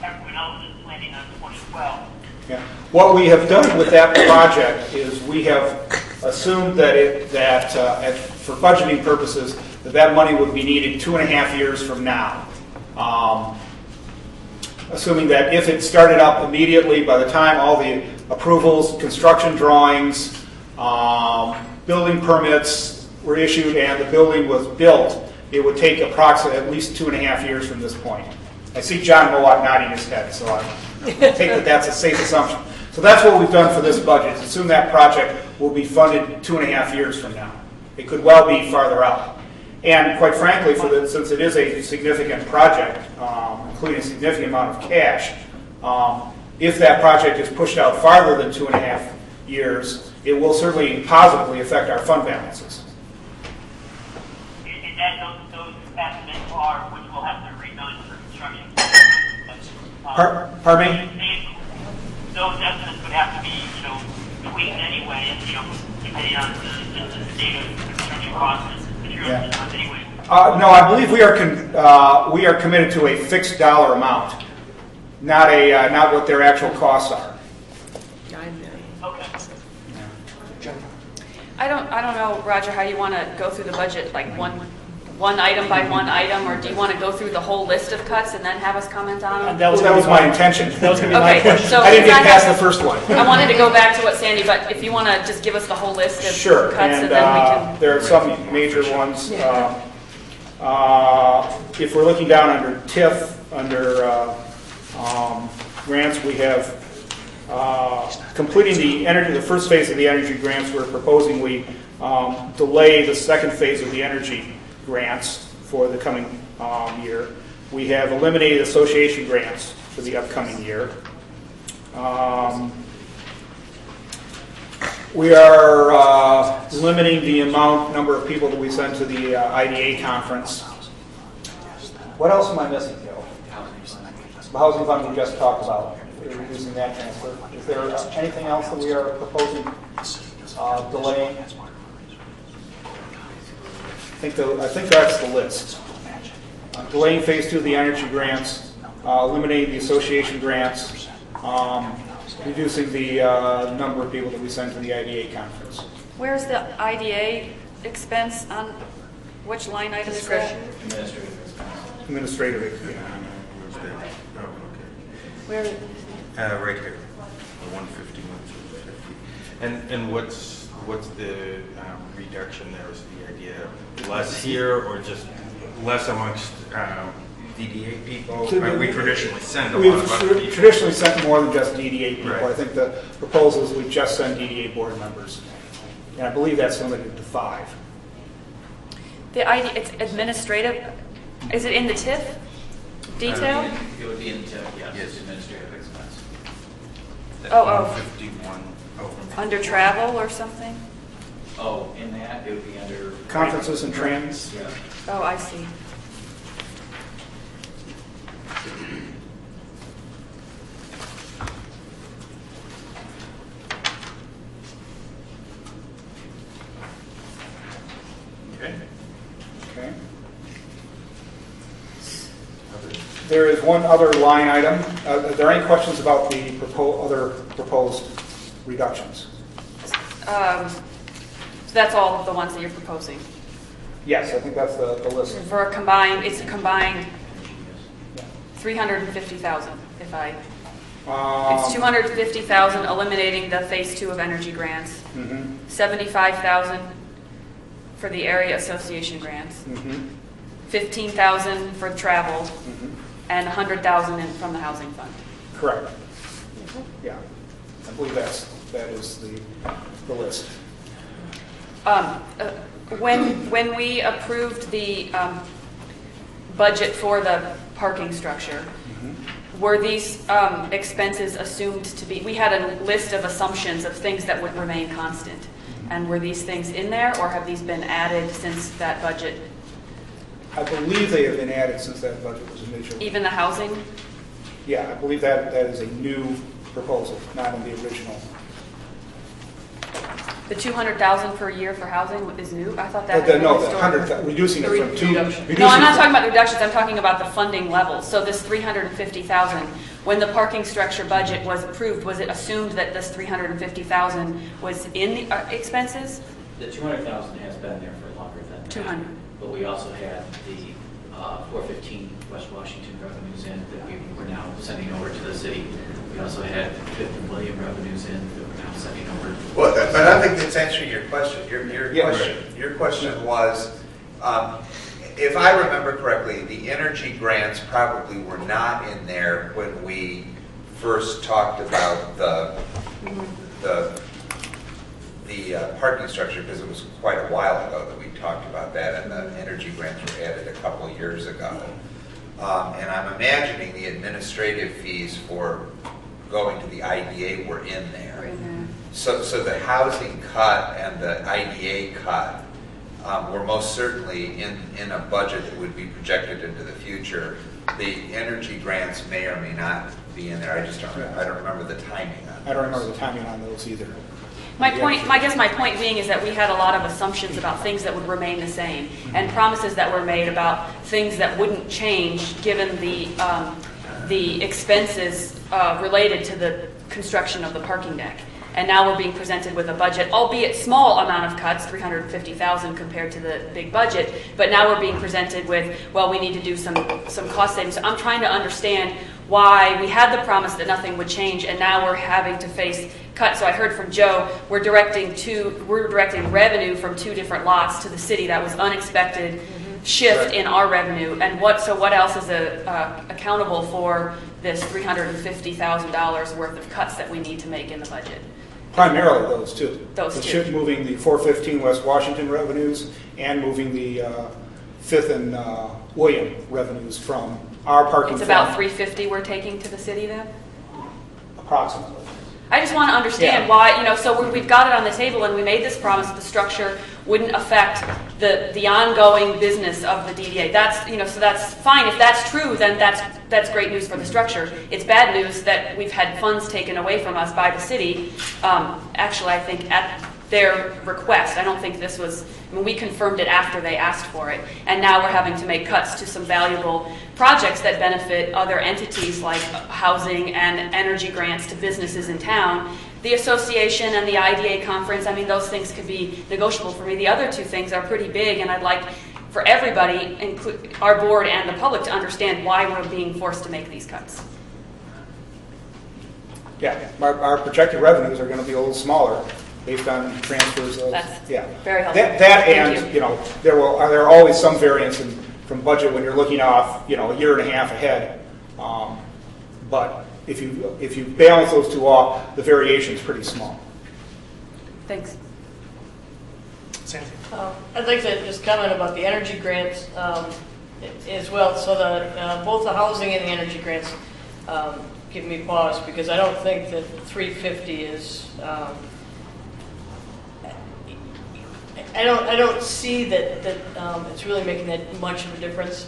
everyone else is planning on 2012. Yeah. What we have done with that project is we have assumed that for budgeting purposes, that money would be needed 2.5 years from now. Assuming that if it started up immediately, by the time all the approvals, construction drawings, building permits were issued, and the building was built, it would take approximately at least 2.5 years from this point. I see John Mowat nodding his head, so I take that that's a safe assumption. So that's what we've done for this budget, is assume that project will be funded 2.5 years from now. It could well be farther out. And quite frankly, since it is a significant project, including a significant amount of cash, if that project is pushed out farther than 2.5 years, it will certainly positively affect our fund balances. And then those estimates are which we'll have to redone for construction. Pardon me? Those estimates would have to be, tweaked anyway, depending on the state of construction costs and materials costs anyway. No, I believe we are committed to a fixed dollar amount, not what their actual costs are. $9 million. Okay. I don't know, Roger, how you want to go through the budget, like one item by one item, or do you want to go through the whole list of cuts and then have us comment on them? That was my intention. That was going to be my question. So I didn't get past the first one. I wanted to go back to what Sandy, but if you want to just give us the whole list of Sure, cuts, and and then we can. there are some major ones. If we're looking down under TIF, under grants, we have completing the first phase of the energy grants. We're proposing we delay the second phase of the energy grants for the coming year. We have eliminated association grants for the upcoming year. We are limiting the number of people that we send to the IDA conference. What else am I missing, Gil? The housing fund we just talked about. We're reducing that transfer. Is there anything else that we are proposing delaying? I think that's the list. Delaying phase 2 of the energy grants, eliminating the association grants, reducing the number of people that we send to the IDA conference. Where's the IDA expense on which line item is that? Administrative. Where? Right here, the 150, 150. And what's the reduction there? Is the idea less here or just less amongst DDA people? We traditionally send a lot of other people. We've traditionally sent more than just DDA people. Right. I think the proposal is we just send DDA board members. And I believe that's limited to 5. The ID, it's administrative. Is it in the TIF detail? It would be in the TIF, yes, administrative expense. Oh. 151. Under travel or something? Oh, in that, it would be under... Conferences and trainings. Yeah. Oh, I see. There is one other line item. Are there any questions about the other proposed reductions? So that's all of the ones that you're proposing. Yes, I think that's the list. For a combined, it's a combined 350,000, if I, it's 250,000 eliminating the phase 2 of energy grants, 75,000 for the area association grants, 15,000 for travel, and 100,000 from the housing fund. Correct. Yeah, I believe that is the list. When we approved the budget for the parking structure, were these expenses assumed to be, we had a list of assumptions of things that would remain constant. And were these things in there, or have these been added since that budget? I believe they have been added since that budget was initially. Even the housing? Yeah, I believe that is a new proposal, not in the original. The 200,000 per year for housing is new? I thought that No, was the 100, reducing it from two. No, I'm not talking about the reductions. I'm talking about the funding level. So this 350,000, when the parking structure budget was approved, was it assumed that this 350,000 was in the expenses? The 200,000 has been there for longer than that. 200. But we also had the 415 West Washington revenues in that we're now sending over to the city. We also had 50 million revenues in that we're now sending over. Well, but I think that's answering your question. Your question was, if I remember correctly, the energy grants probably were not in there when we first talked about the parking structure, because it was quite a while ago that we talked about that, and the energy grants were added a couple of years ago. And I'm imagining the administrative fees for going to the IDA were in there. So the housing cut and the IDA cut were most certainly in a budget that would be projected into the future. The energy grants may or may not be in there. I don't remember the timing on those. I don't remember the timing on those either. I guess my point being is that we had a lot of assumptions about things that would remain the same and promises that were made about things that wouldn't change given the expenses related to the construction of the parking deck. And now we're being presented with a budget, albeit small amount of cuts, 350,000 compared to the big budget, but now we're being presented with, well, we need to do some cost savings. So I'm trying to understand why we had the promise that nothing would change, and now we're having to face cuts. So I heard from Joe, we're directing revenue from two different lots to the city. That was unexpected shift in our revenue. And what else is accountable for this $350,000 worth of cuts that we need to make in the budget? Primarily those two. Those two. Moving the 415 West Washington revenues and moving the 5th and William revenues from our parking. It's about 350 we're taking to the city then? Approximately. I just want to understand why, so we've got it on the table and we made this promise the structure wouldn't affect the ongoing business of the DDA. That's, so that's fine. If that's true, then that's great news for the structure. It's bad news that we've had funds taken away from us by the city. Actually, I think at their request. I don't think this was, we confirmed it after they asked for it. And now we're having to make cuts to some valuable projects that benefit other entities like housing and energy grants to businesses in town. The association and the IDA conference, those things could be negotiable for me. The other two things are pretty big, and I'd like for everybody, including our board and the public, to understand why we're being forced to make these cuts. Yeah, our projected revenues are going to be a little smaller based on transfers of, That's yeah. very helpful. That and, there are always some variance from budget when you're looking off, a year and a half ahead. But if you balance those two off, the variation is pretty small. Thanks. Sandy? I'd like to just comment about the energy grants as well. So both the housing and the energy grants give me pause, because I don't think that 350 is. I don't see that it's really making that much of a difference.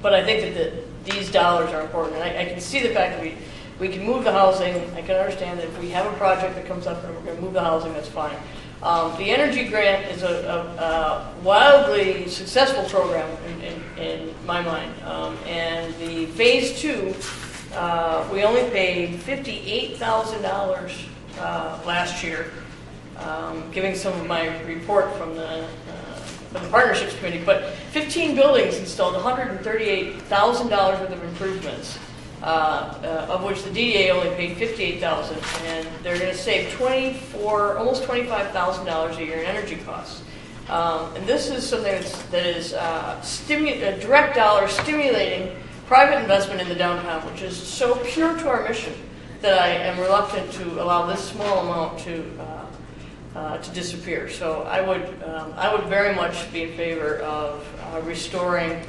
But I think that these dollars are important, and I can see the fact that we can move the housing. I can understand that if we have a project that comes up and we're going to move the housing, that's fine. The energy grant is a wildly successful program in my mind. And the phase 2, we only paid $58,000 last year, giving some of my report from the Partnerships Committee. But 15 buildings installed $138,000 worth of improvements, of which the DDA only paid $58,000, and they're going to save almost $25,000 a year in energy costs. And this is something that is direct dollars stimulating private investment in the downtown, which is so pure to our mission that I am reluctant to allow this small amount to disappear. So I would very much be in favor of restoring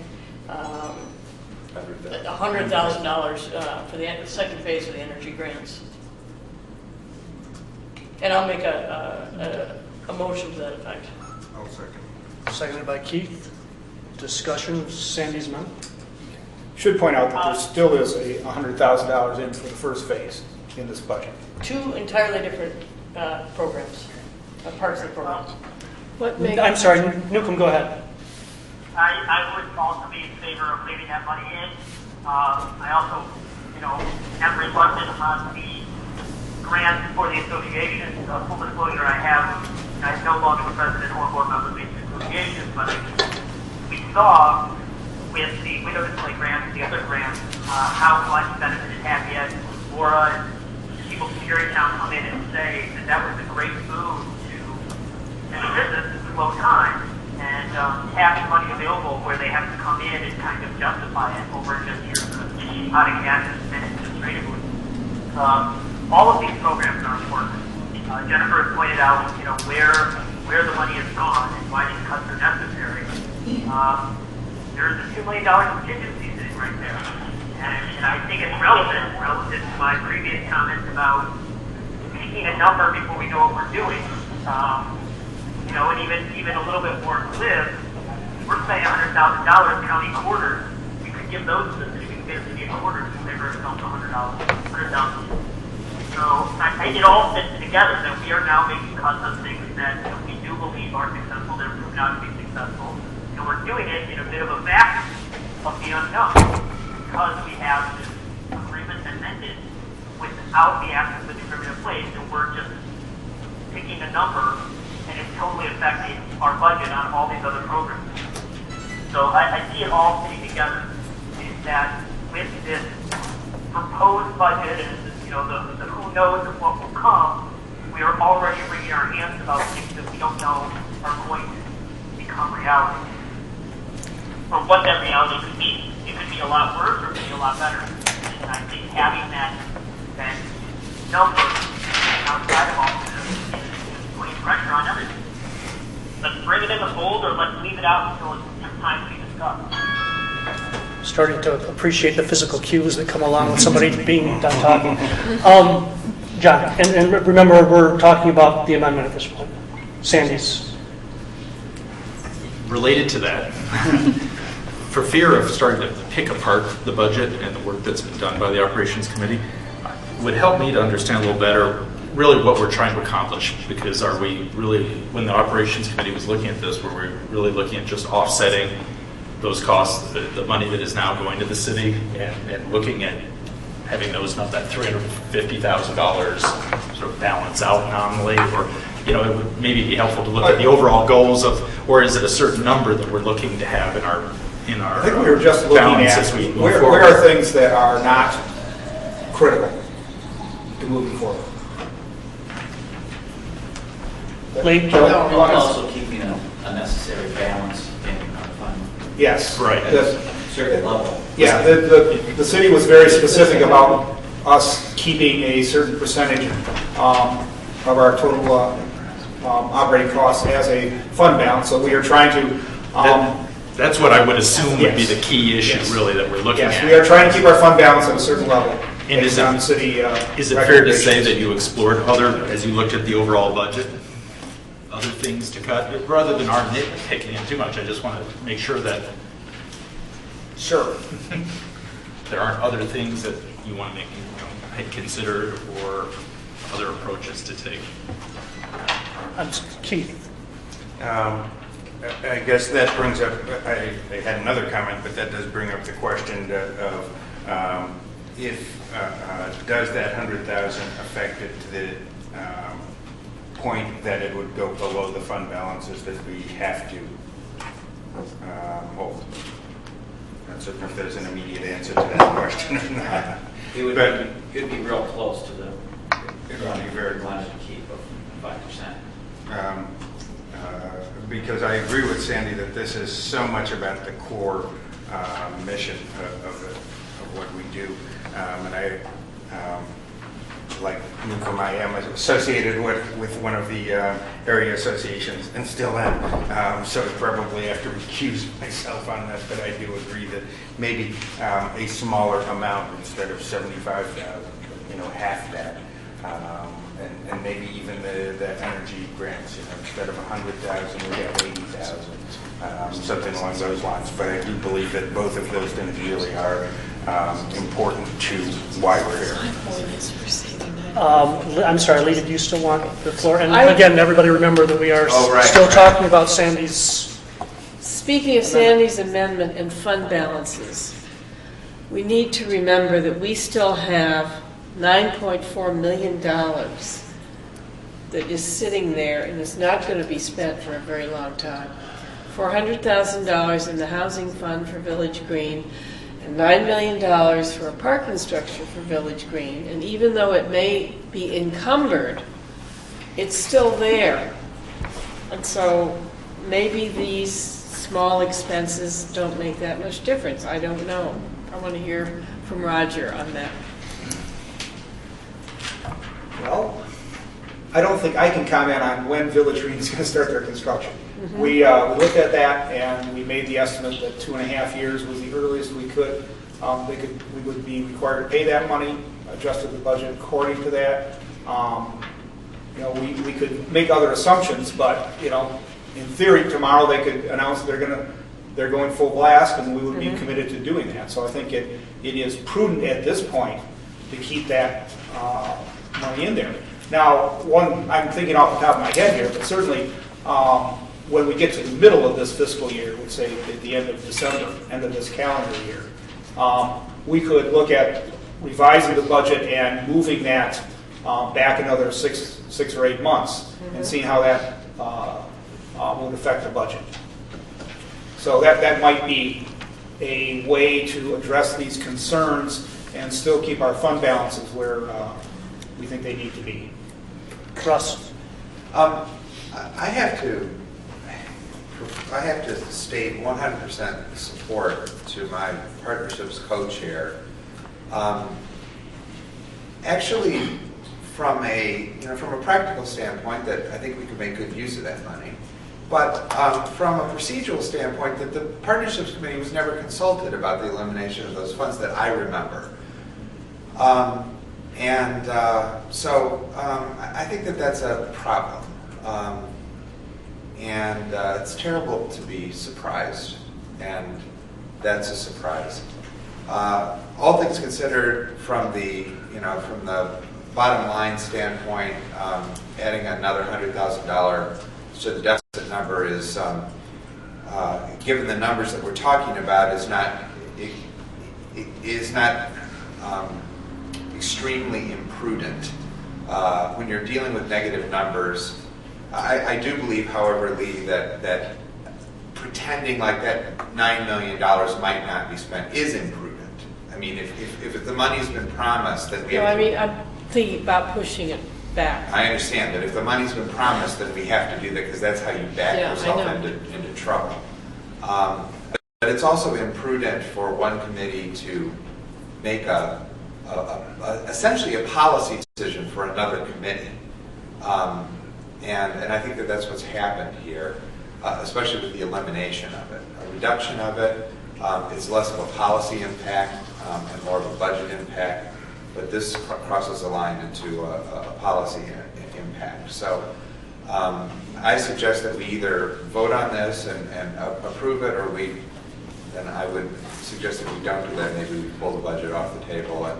$100,000 for the second phase of the energy grants. And I'll make a motion to that effect. I'll second. Seconded by Keith. Discussion of Sandy's amendment. Should point out that there still is a $100,000 in for the first phase in this budget. 2 entirely different programs, parts of the program. I'm sorry, Newcomb, go ahead. I would also be in favor of leaving that money in. I also, am reluctant on the grant for the association. Full disclosure, I'm no longer the president or board member of the association, but we saw with the window display grant and the other grants how much benefit it had. We had Laura and people from Town come in and say that was a great move to the business to slow time. And having money available where they have to come in and kind of justify it over just here's the pot of cash and spend it administratively. All of these programs are important. Jennifer has pointed out, where the money has gone and why these cuts are necessary. There's a $2 million contingency sitting right there, and I think it's relevant relative to my previous comments about picking a number before we know what we're doing. And even a little bit more clear, we're saying $100,000 county quarters. We could give those to the city. We could get a city of quarters and save ourselves $100,000. So it all fits together that we are now making cuts on things that we do believe are successful, that are proven out to be successful. And we're doing it in a bit of a vacuum of the unknown because we have this agreement that ended without the absence of the agreement in place, and we're just picking a number and it's totally affecting our budget on all these other programs. So I see it all fitting together. Is that with this proposed budget and the who knows of what will come, we are already wringing our hands about things that we don't know are going to become reality. Or what that reality could be. It could be a lot worse or it could be a lot better. And I think having that number outside of all of this is putting pressure on everything. Let's bring it in the fold or let's leave it out until it's time to be discussed. Starting to appreciate the physical cues that come along with somebody being done talking. John, and remember, we're talking about the amendment at this point. Sandy's. Related to that, for fear of starting to pick apart the budget and the work that's been done by the Operations Committee, it would help me to understand a little better really what we're trying to accomplish, because are we really, when the Operations Committee was looking at this, were we really looking at just offsetting those costs, the money that is now going to the city, and looking at having those, not that $350,000 sort of balance out nominally, or it would maybe be helpful to look at the overall goals of, or is it a certain number that we're looking to have in our I think we were just looking at where are things that are not critical to moving forward. Lee? Also keeping a necessary balance in our fund. Yes. Right. Certain level. Yeah, the city was very specific about us keeping a certain percentage of our total operating costs as a fund balance. So we are trying to... that's what I would assume would be the key issue, really, that we're looking at. Yes, we are trying to keep our fund balance at a certain level. And is it fair to say that you explored as you looked at the overall budget, other things to cut, rather than our nitpicking in too much? I just want to make sure that there aren't other things that you want to consider or other approaches to take. I'm just Keith? I guess that brings up, I had another comment, but that does bring up the question of if, does that 100,000 affect it to the point that it would go below the fund balances that we have to hold? Not certain if there's an immediate answer to that question or not. It'd be real close to the It would be very wanted to keep of 5%. Because I agree with Sandy that this is so much about the core mission of what we do. And I, like Newcomb, I am associated with one of the area associations and still am. So probably have to recuse myself on that, but I do agree that maybe a smaller amount instead of 75,000, half that. And maybe even the energy grants, instead of 100,000, we have 80,000, something along those lines. But I do believe that both of those things really are important to why we're here. I'm sorry, Lee, did you still want the floor? And again, everybody remember that we are still talking about Sandy's. Speaking of Sandy's amendment and fund balances, we need to remember that we still have $9.4 million that is sitting there and is not going to be spent for a very long time. $400,000 in the housing fund for Village Green and $9 million for a parking structure for Village Green. And even though it may be encumbered, it's still there. And so maybe these small expenses don't make that much difference. I don't know. I want to hear from Roger on that. Well, I don't think I can comment on when Village Green is going to start their construction. We looked at that and we made the estimate that 2.5 years was the earliest we could. We would be required to pay that money, adjusted the budget according to that. We could make other assumptions, but in theory, tomorrow they could announce they're going full blast, and we would be committed to doing that. So I think it is prudent at this point to keep that money in there. Now, I'm thinking off the top of my head here, but certainly when we get to the middle of this fiscal year, let's say at the end of December, end of this calendar year, we could look at revising the budget and moving that back another six or 8 months and seeing how that would affect the budget. So that might be a way to address these concerns and still keep our fund balances where we think they need to be. Russ? I have to state 100% support to my partnership's co-chair. Actually, from a practical standpoint, that I think we could make good use of that money. But from a procedural standpoint, that the partnerships committee was never consulted about the elimination of those funds that I remember. So I think that that's a problem. It's terrible to be surprised, and that's a surprise. All things considered, from the bottom line standpoint, adding another $100,000 to the deficit number is, given the numbers that we're talking about, is not extremely imprudent. When you're dealing with negative numbers, I do believe, however, Lee, that pretending like that $9 million might not be spent is imprudent. I mean, if the money's been promised, then we have to... I'm thinking about pushing it back. I understand that if the money's been promised, then we have to do that, because that's how you back yourself into trouble. But it's also imprudent for one committee to make essentially a policy decision for another committee. And I think that that's what's happened here, especially with the elimination of it. A reduction of it is less of a policy impact and more of a budget impact, but this crosses the line into a policy impact. So I suggest that we either vote on this and approve it, or then I would suggest that we don't do that. Maybe we pull the budget off the table and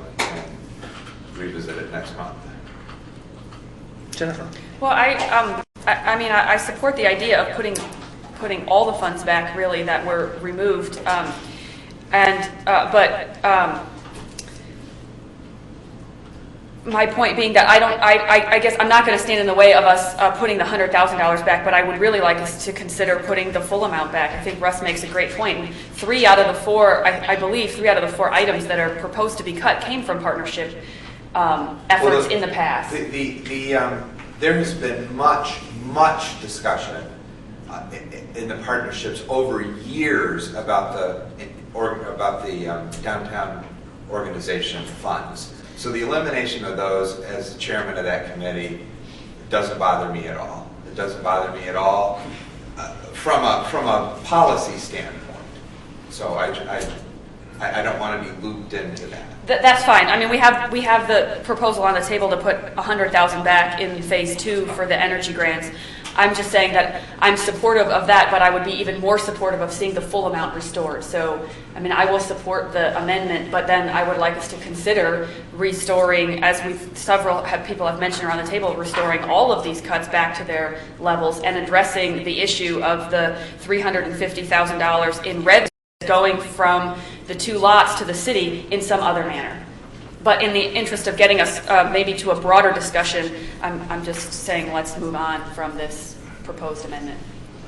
revisit it next month. Jennifer? Well, I mean, I support the idea of putting all the funds back, really, that were removed. My point being that I guess I'm not going to stand in the way of us putting the $100,000 back, but I would really like us to consider putting the full amount back. I think Russ makes a great point. 3 out of the 4, I believe 3 out of the 4 items that are proposed to be cut came from partnership efforts in the past. There has been much discussion in the partnerships over years about the downtown organization funds. So the elimination of those, as the chairman of that committee, doesn't bother me at all. It doesn't bother me at all from a policy standpoint. So I don't want to be looped into that. That's fine. I mean, we have the proposal on the table to put $100,000 back in phase 2 for the energy grants. I'm just saying that I'm supportive of that, but I would be even more supportive of seeing the full amount restored. So, I mean, I will support the amendment, but then I would like us to consider restoring, as people have mentioned around the table, restoring all of these cuts back to their levels and addressing the issue of the $350,000 in red going from the 2 lots to the city in some other manner. But in the interest of getting us maybe to a broader discussion, I'm just saying let's move on from this proposed amendment.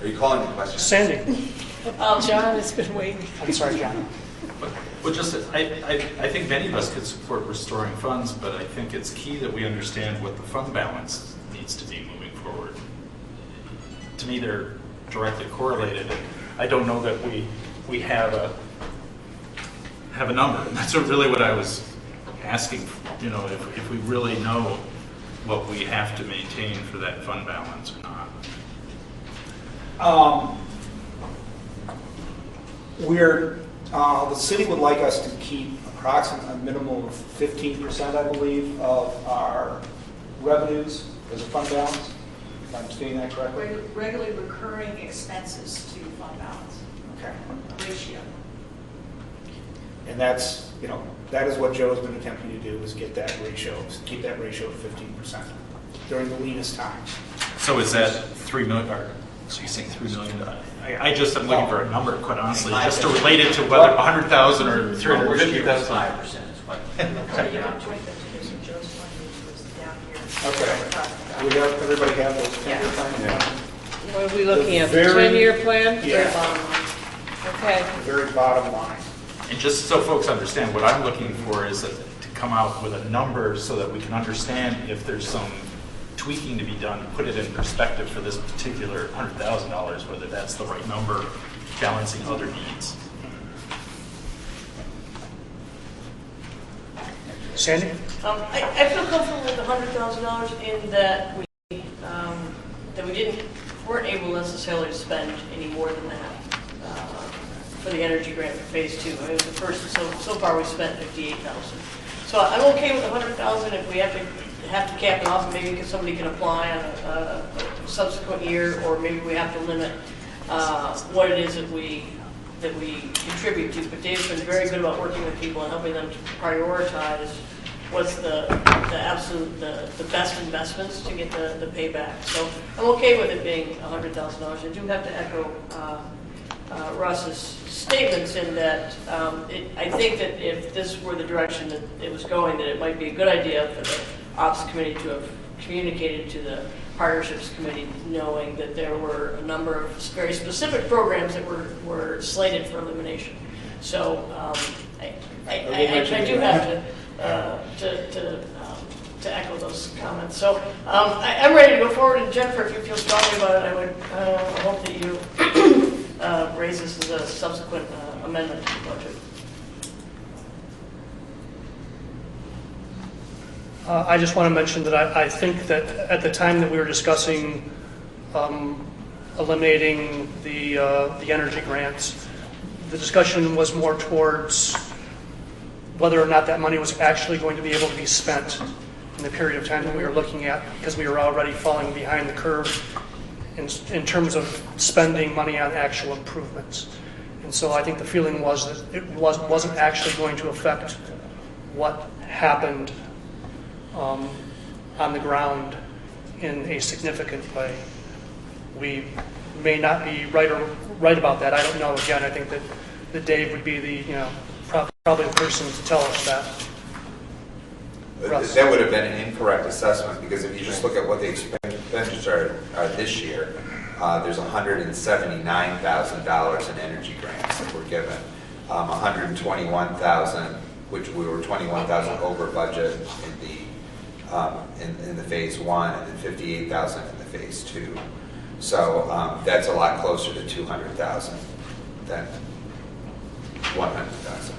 Are you calling the question? Sandy. John has been waiting. I'm sorry, John. Well, I think many of us could support restoring funds, but I think it's key that we understand what the fund balance needs to be moving forward. To me, they're directly correlated. And I don't know that we have a number. And that's really what I was asking, if we really know what we have to maintain for that fund balance or not. The city would like us to keep approximately a minimum of 15%, I believe, of our revenues as a fund balance. If I'm stating that correctly? Regularly recurring expenses to fund balance. Okay. Ratio. And that's, that is what Joe's been attempting to do, is get that ratio, keep that ratio at 15% during the leanest times. So is that 3 million, or so you're saying 3 million? I just am looking for a number, quite honestly, just to relate it to whether 100,000 or 350,000. 5% is what. Okay. Everybody have those 10-year plans? Yeah. What are we looking at? The very- 10-year plan? Yeah. Okay. The very bottom line. And just so folks understand, what I'm looking for is to come out with a number so that we can understand if there's some tweaking to be done, to put it in perspective for this particular $100,000, whether that's the right number, balancing other needs. Sandy? I feel comfortable with the $100,000 in that we weren't able necessarily to spend any more than that for the energy grant for phase 2. I mean, so far we spent $58,000. So I'm okay with the $100,000 if we have to cap it off, and maybe somebody can apply on a subsequent year, or maybe we have to limit what it is that we contribute to. But Dave's been very good about working with people and helping them to prioritize what's the best investments to get the payback. So I'm okay with it being $100,000. I do have to echo Russ's statements in that I think that if this were the direction that it was going, that it might be a good idea for the Ops Committee to have communicated to the Partnerships Committee, knowing that there were a number of very specific programs that were slated for elimination. So I do have to echo those comments. So I'm ready to go forward. And Jennifer, if you feel strongly about it, I would hope that you raise this as a subsequent amendment to the budget. I just want to mention that I think that at the time that we were discussing eliminating the energy grants, the discussion was more towards whether or not that money was actually going to be able to be spent in the period of time that we were looking at, because we were already falling behind the curve in terms of spending money on actual improvements. And so I think the feeling was that it wasn't actually going to affect what happened on the ground in a significant way. We may not be right about that. I don't know. Again, I think that Dave would be the, probably the person to tell us that. Russ. That would have been an incorrect assessment, because if you just look at what the expenditures are this year, there's $179,000 in energy grants that were given, 121,000, which we were 21,000 over budget in the phase one, and then 58,000 in the phase two. So that's a lot closer to 200,000 than 100,000.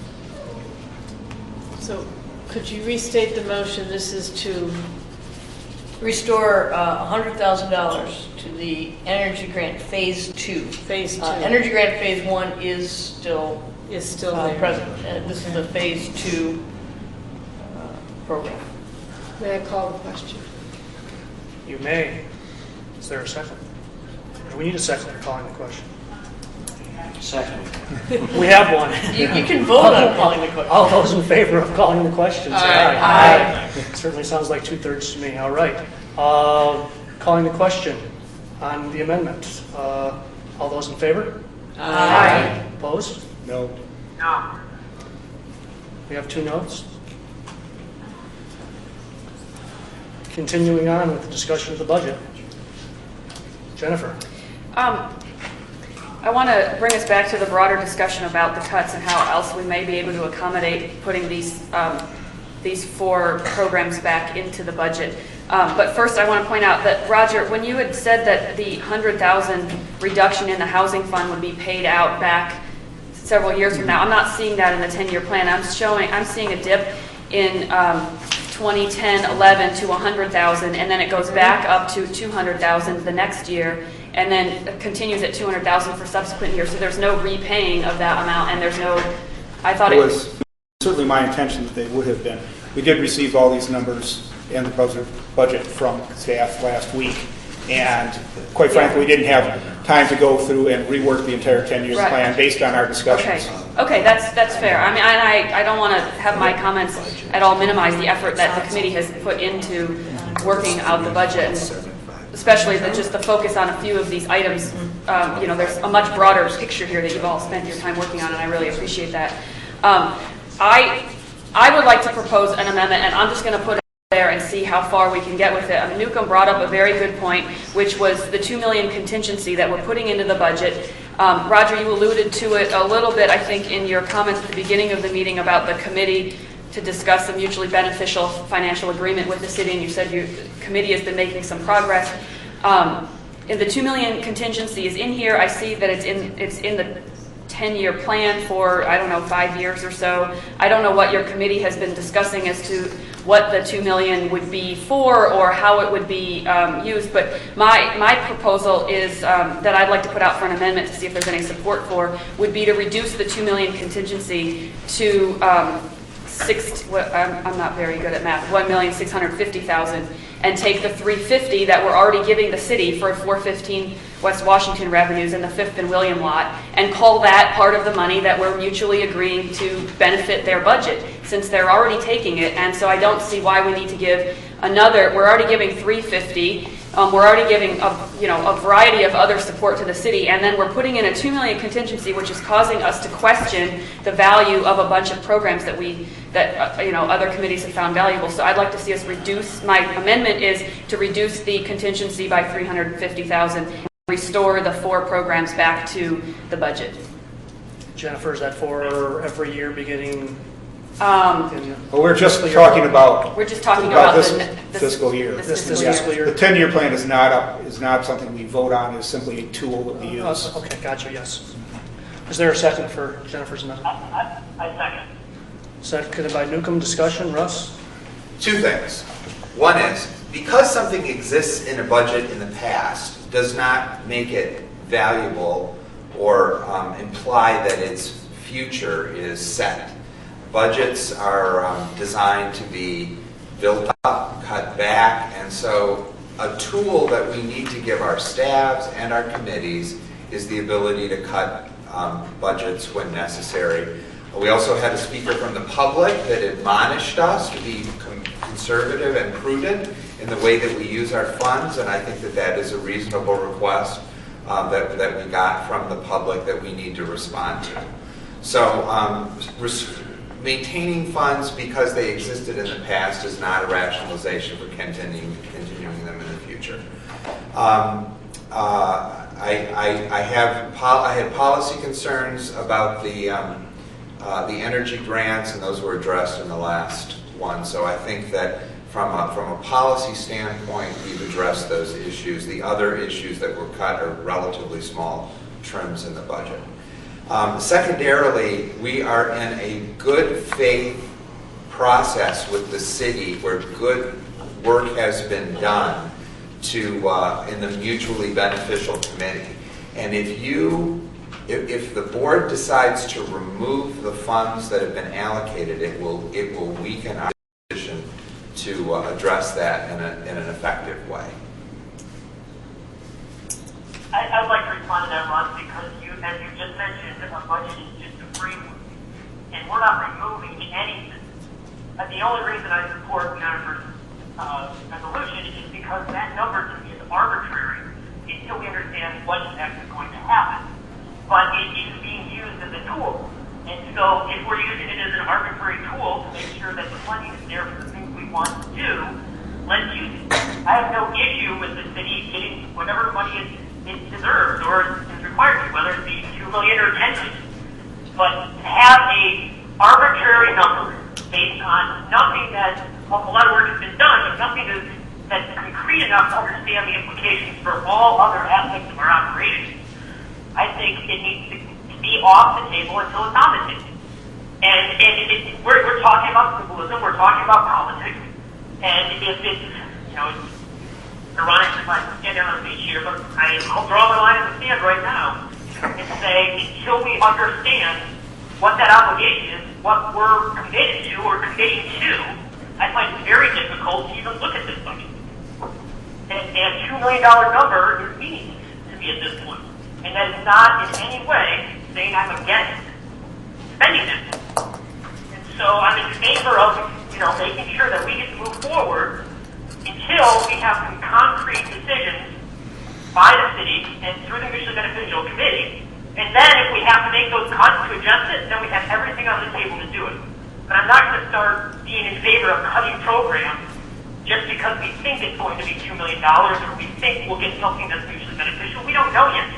So could you restate the motion? This is to Restore $100,000 to the energy grant phase two. phase two. Energy grant phase one is still there. present. This is the phase two program. May I call the question? You may. Is there a second? Do we need a second for calling the question? Second. We have one. You can vote on calling the question. All those in favor of calling the question, say aye. Aye. Certainly sounds like 2/3 to me. All right. Calling the question on the amendment. All those in favor? Aye. Opposed? No. No. We have 2 noes. Continuing on with the discussion of the budget. Jennifer. I want to bring us back to the broader discussion about the cuts and how else we may be able to accommodate putting these 4 programs back into the budget. But first, I want to point out that, Roger, when you had said that the $100,000 reduction in the housing fund would be paid out back several years from now, I'm not seeing that in the 10-year plan. I'm seeing a dip in 2010-11 to 100,000, and then it goes back up to 200,000 the next year, and then continues at 200,000 for subsequent years. So there's no repaying of that amount, and there's no. I thought it was certainly my intention that they would have been. We did receive all these numbers and the budget from staff last week, and quite frankly, we didn't have time to go through and rework the entire 10-year plan based on our discussions. Okay, that's fair. I mean, I don't want to have my comments at all minimize the effort that the committee has put into working out the budget, and especially just the focus on a few of these items. There's a much broader picture here that you've all spent your time working on, and I really appreciate that. I would like to propose an amendment, and I'm just going to put it there and see how far we can get with it. Newcomb brought up a very good point, which was the $2 million contingency that we're putting into the budget. Roger, you alluded to it a little bit, I think, in your comments at the beginning of the meeting about the committee to discuss a mutually beneficial financial agreement with the city, and you said your committee has been making some progress. The $2 million contingency is in here. I see that it's in the 10-year plan for, 5 years or so. I don't know what your committee has been discussing as to what the $2 million would be for or how it would be used, but my proposal is that I'd like to put out for an amendment to see if there's any support for, would be to reduce the $2 million contingency to I'm not very good at math, $1,650,000, and take the $350,000 that we're already giving the city for 415 West Washington revenues in the 5th and William lot, and call that part of the money that we're mutually agreeing to benefit their budget, since they're already taking it. And so I don't see why we need to give another. We're already giving $350,000. We're already giving a variety of other support to the city, and then we're putting in a $2 million contingency, which is causing us to question the value of a bunch of programs that other committees have found valuable. So I'd like to see us reduce. My amendment is to reduce the contingency by $350,000 and restore the 4 programs back to the budget. Jennifer, is that for every year beginning? We're just talking about. We're just talking about this fiscal year. This fiscal year. The 10-year plan is not something we vote on. It's simply a tool that we use. Okay, gotcha. Yes. Is there a second for Jennifer's amendment? I second. Seconded by Newcomb. Discussion. Russ? 2 things. One is, because something exists in a budget in the past does not make it valuable or imply that its future is set. Budgets are designed to be built up, cut back, and so a tool that we need to give our staffs and our committees is the ability to cut budgets when necessary. We also had a speaker from the public that admonished us to be conservative and prudent in the way that we use our funds, and I think that is a reasonable request. that we got from the public that we need to respond to. So maintaining funds because they existed in the past is not a rationalization for continuing them in the future. I had policy concerns about the energy grants, and those were addressed in the last one. So I think that from a policy standpoint, we've addressed those issues. The other issues that were cut are relatively small trims in the budget. Secondarily, we are in a good faith process with the city where good work has been done in the mutually beneficial committee. And if the board decides to remove the funds that have been allocated, it will weaken our position to address that in an effective way. I would like to respond to that, Ron, because as you just mentioned, our budget is just a framework, and we're not removing anything. The only reason I support Jennifer's resolution is because that number to me is arbitrary until we understand what is actually going to happen. But it is being used as a tool. And so if we're using it as an arbitrary tool to make sure that the money is there for the things we want to do, let's use it. I have no issue with the city getting whatever money it deserves or is required to, whether it be $2 million or $10 million. But to have a arbitrary number based on nothing that a lot of work has been done, but nothing that's concrete enough to understand the implications for all other aspects of our operations, I think it needs to be off the table until it's on the table. And we're talking about symbolism, we're talking about politics, and if it's, it's ironic if I stand down on the beach here, but I'll draw the line in the sand right now and say, until we understand what that obligation is, what we're committed to or committing to, I find it very difficult to even look at this budget. And a $2 million number is meaningless to me at this point. And that is not in any way saying I'm against spending it. And so I'm in favor of, making sure that we get to move forward until we have some concrete decisions by the city and through the mutually beneficial committee. And then if we have to make those cuts to adjust it, then we have everything on the table to do it. But I'm not going to start being in favor of cutting programs just because we think it's going to be $2 million or we think we'll get something that's mutually beneficial. We don't know yet.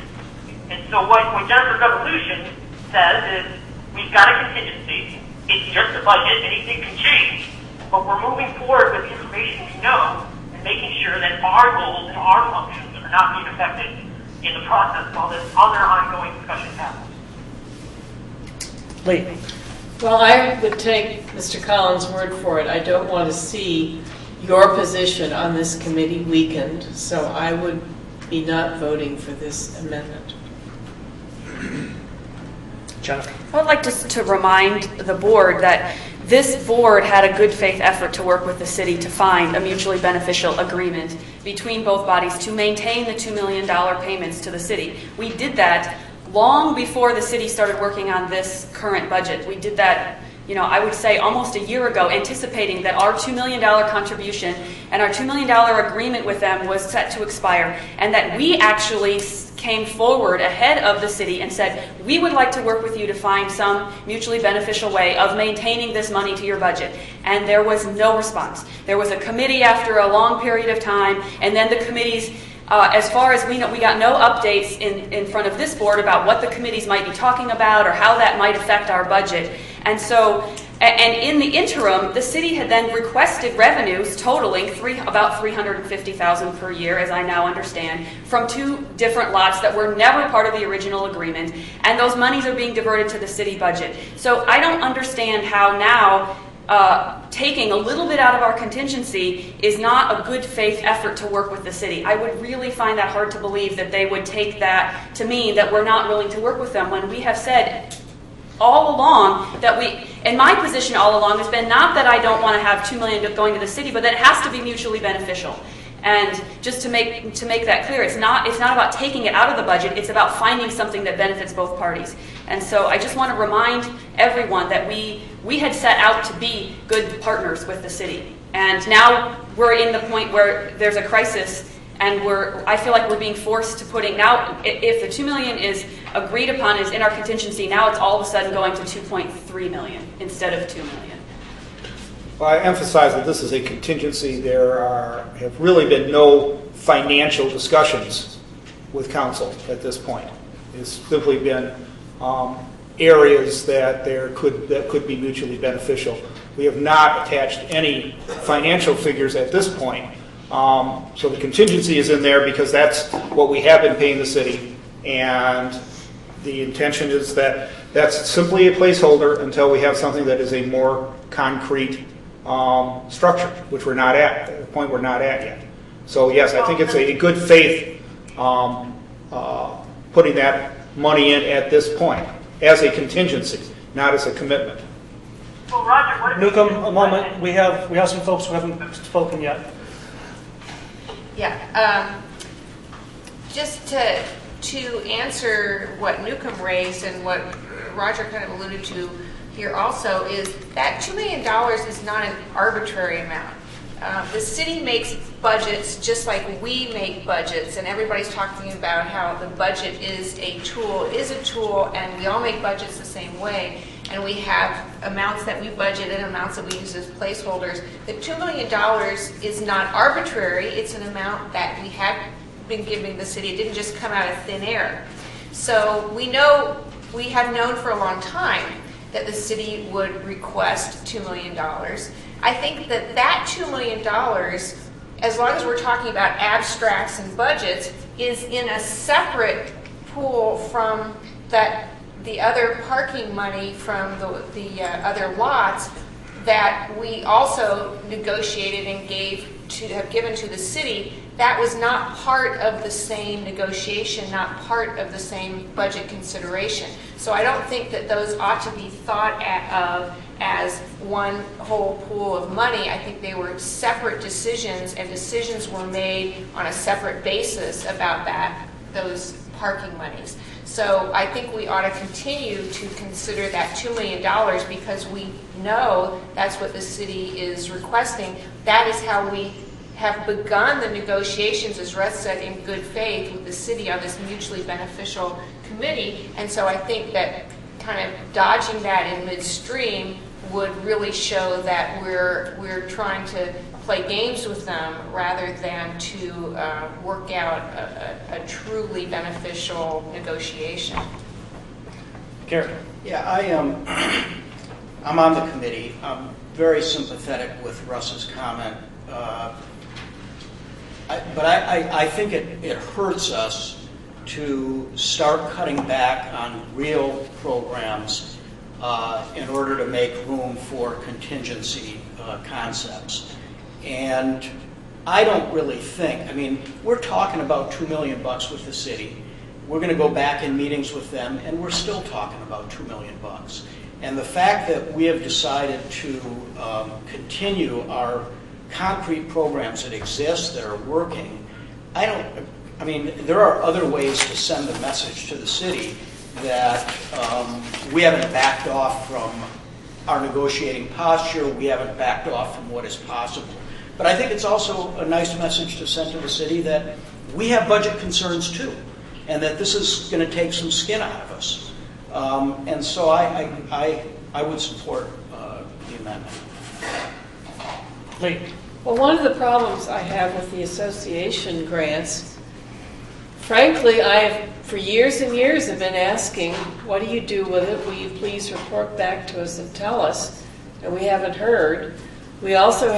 And so what Jennifer's resolution says is we've got a contingency. It's just a budget. Anything can change. But we're moving forward with the information we know and making sure that our goals and our functions are not being affected in the process while this other ongoing discussion happens. Lee. Well, I would take Mr. Collins' word for it. I don't want to see your position on this committee weakened, so I would be not voting for this amendment. Jennifer. I would like to remind the board that this board had a good faith effort to work with the city to find a mutually beneficial agreement between both bodies to maintain the $2 million payments to the city. We did that long before the city started working on this current budget. We did that, I would say almost a year ago, anticipating that our $2 million contribution and our $2 million agreement with them was set to expire, and that we actually came forward ahead of the city and said, we would like to work with you to find some mutually beneficial way of maintaining this money to your budget. And there was no response. There was a committee after a long period of time, and then the committees, as far as we know, we got no updates in front of this board about what the committees might be talking about or how that might affect our budget. And so, and in the interim, the city had then requested revenues totaling about $350,000 per year, as I now understand, from 2 different lots that were never part of the original agreement, and those monies are being diverted to the city budget. So I don't understand how now taking a little bit out of our contingency is not a good faith effort to work with the city. I would really find that hard to believe that they would take that to mean that we're not willing to work with them when we have said all along that and my position all along has been not that I don't want to have $2 million going to the city, but that it has to be mutually beneficial. And just to make that clear, it's not about taking it out of the budget, it's about finding something that benefits both parties. And so I just want to remind everyone that we had set out to be good partners with the city. And now we're in the point where there's a crisis And I feel like we're being forced to putting, now, if the 2 million is agreed upon, is in our contingency, now it's all of a sudden going to 2.3 million instead of 2 million. Well, I emphasize that this is a contingency. There have really been no financial discussions with council at this point. It's simply been areas that could be mutually beneficial. We have not attached any financial figures at this point. So the contingency is in there because that's what we have been paying the city, and the intention is that that's simply a placeholder until we have something that is a more concrete structure, which we're not at the point we're not at yet. So yes, I think it's a good faith putting that money in at this point as a contingency, not as a commitment. Well, Roger, what if Newcomb, a moment. We have some folks who haven't spoken yet. Yeah. Just to answer what Newcomb raised and what Roger kind of alluded to here also is that $2 million is not an arbitrary amount. The city makes budgets just like we make budgets, and everybody's talking about how the budget is a tool, and we all make budgets the same way, and we have amounts that we budget and amounts that we use as placeholders. The $2 million is not arbitrary. It's an amount that we have been giving the city. It didn't just come out of thin air. So we have known for a long time that the city would request $2 million. I think that $2 million, as long as we're talking about abstracts and budgets, is in a separate pool from the other parking money from the other lots that we also negotiated and have given to the city. That was not part of the same negotiation, not part of the same budget consideration. So I don't think that those ought to be thought of as one whole pool of money. I think they were separate decisions, and decisions were made on a separate basis about those parking monies. So I think we ought to continue to consider that $2 million because we know that's what the city is requesting. That is how we have begun the negotiations, as Russ said, in good faith with the city on this mutually beneficial committee. And so I think that kind of dodging that in midstream would really show that we're trying to play games with them rather than to work out a truly beneficial negotiation. Gary. Yeah, I'm on the committee. I'm very sympathetic with Russ's comment. But I think it hurts us to start cutting back on real programs in order to make room for contingency concepts. And I don't really think, we're talking about $2 million with the city. We're going to go back in meetings with them, and we're still talking about $2 million. And the fact that we have decided to continue our concrete programs that exist, that are working, there are other ways to send a message to the city that we haven't backed off from our negotiating posture, we haven't backed off from what is possible. But I think it's also a nice message to send to the city that we have budget concerns too, and that this is going to take some skin out of us. And so I would support the amendment. Lee. Well, one of the problems I have with the association grants, frankly, I have for years and years have been asking, what do you do with it? Will you please report back to us and tell us? And we haven't heard. We also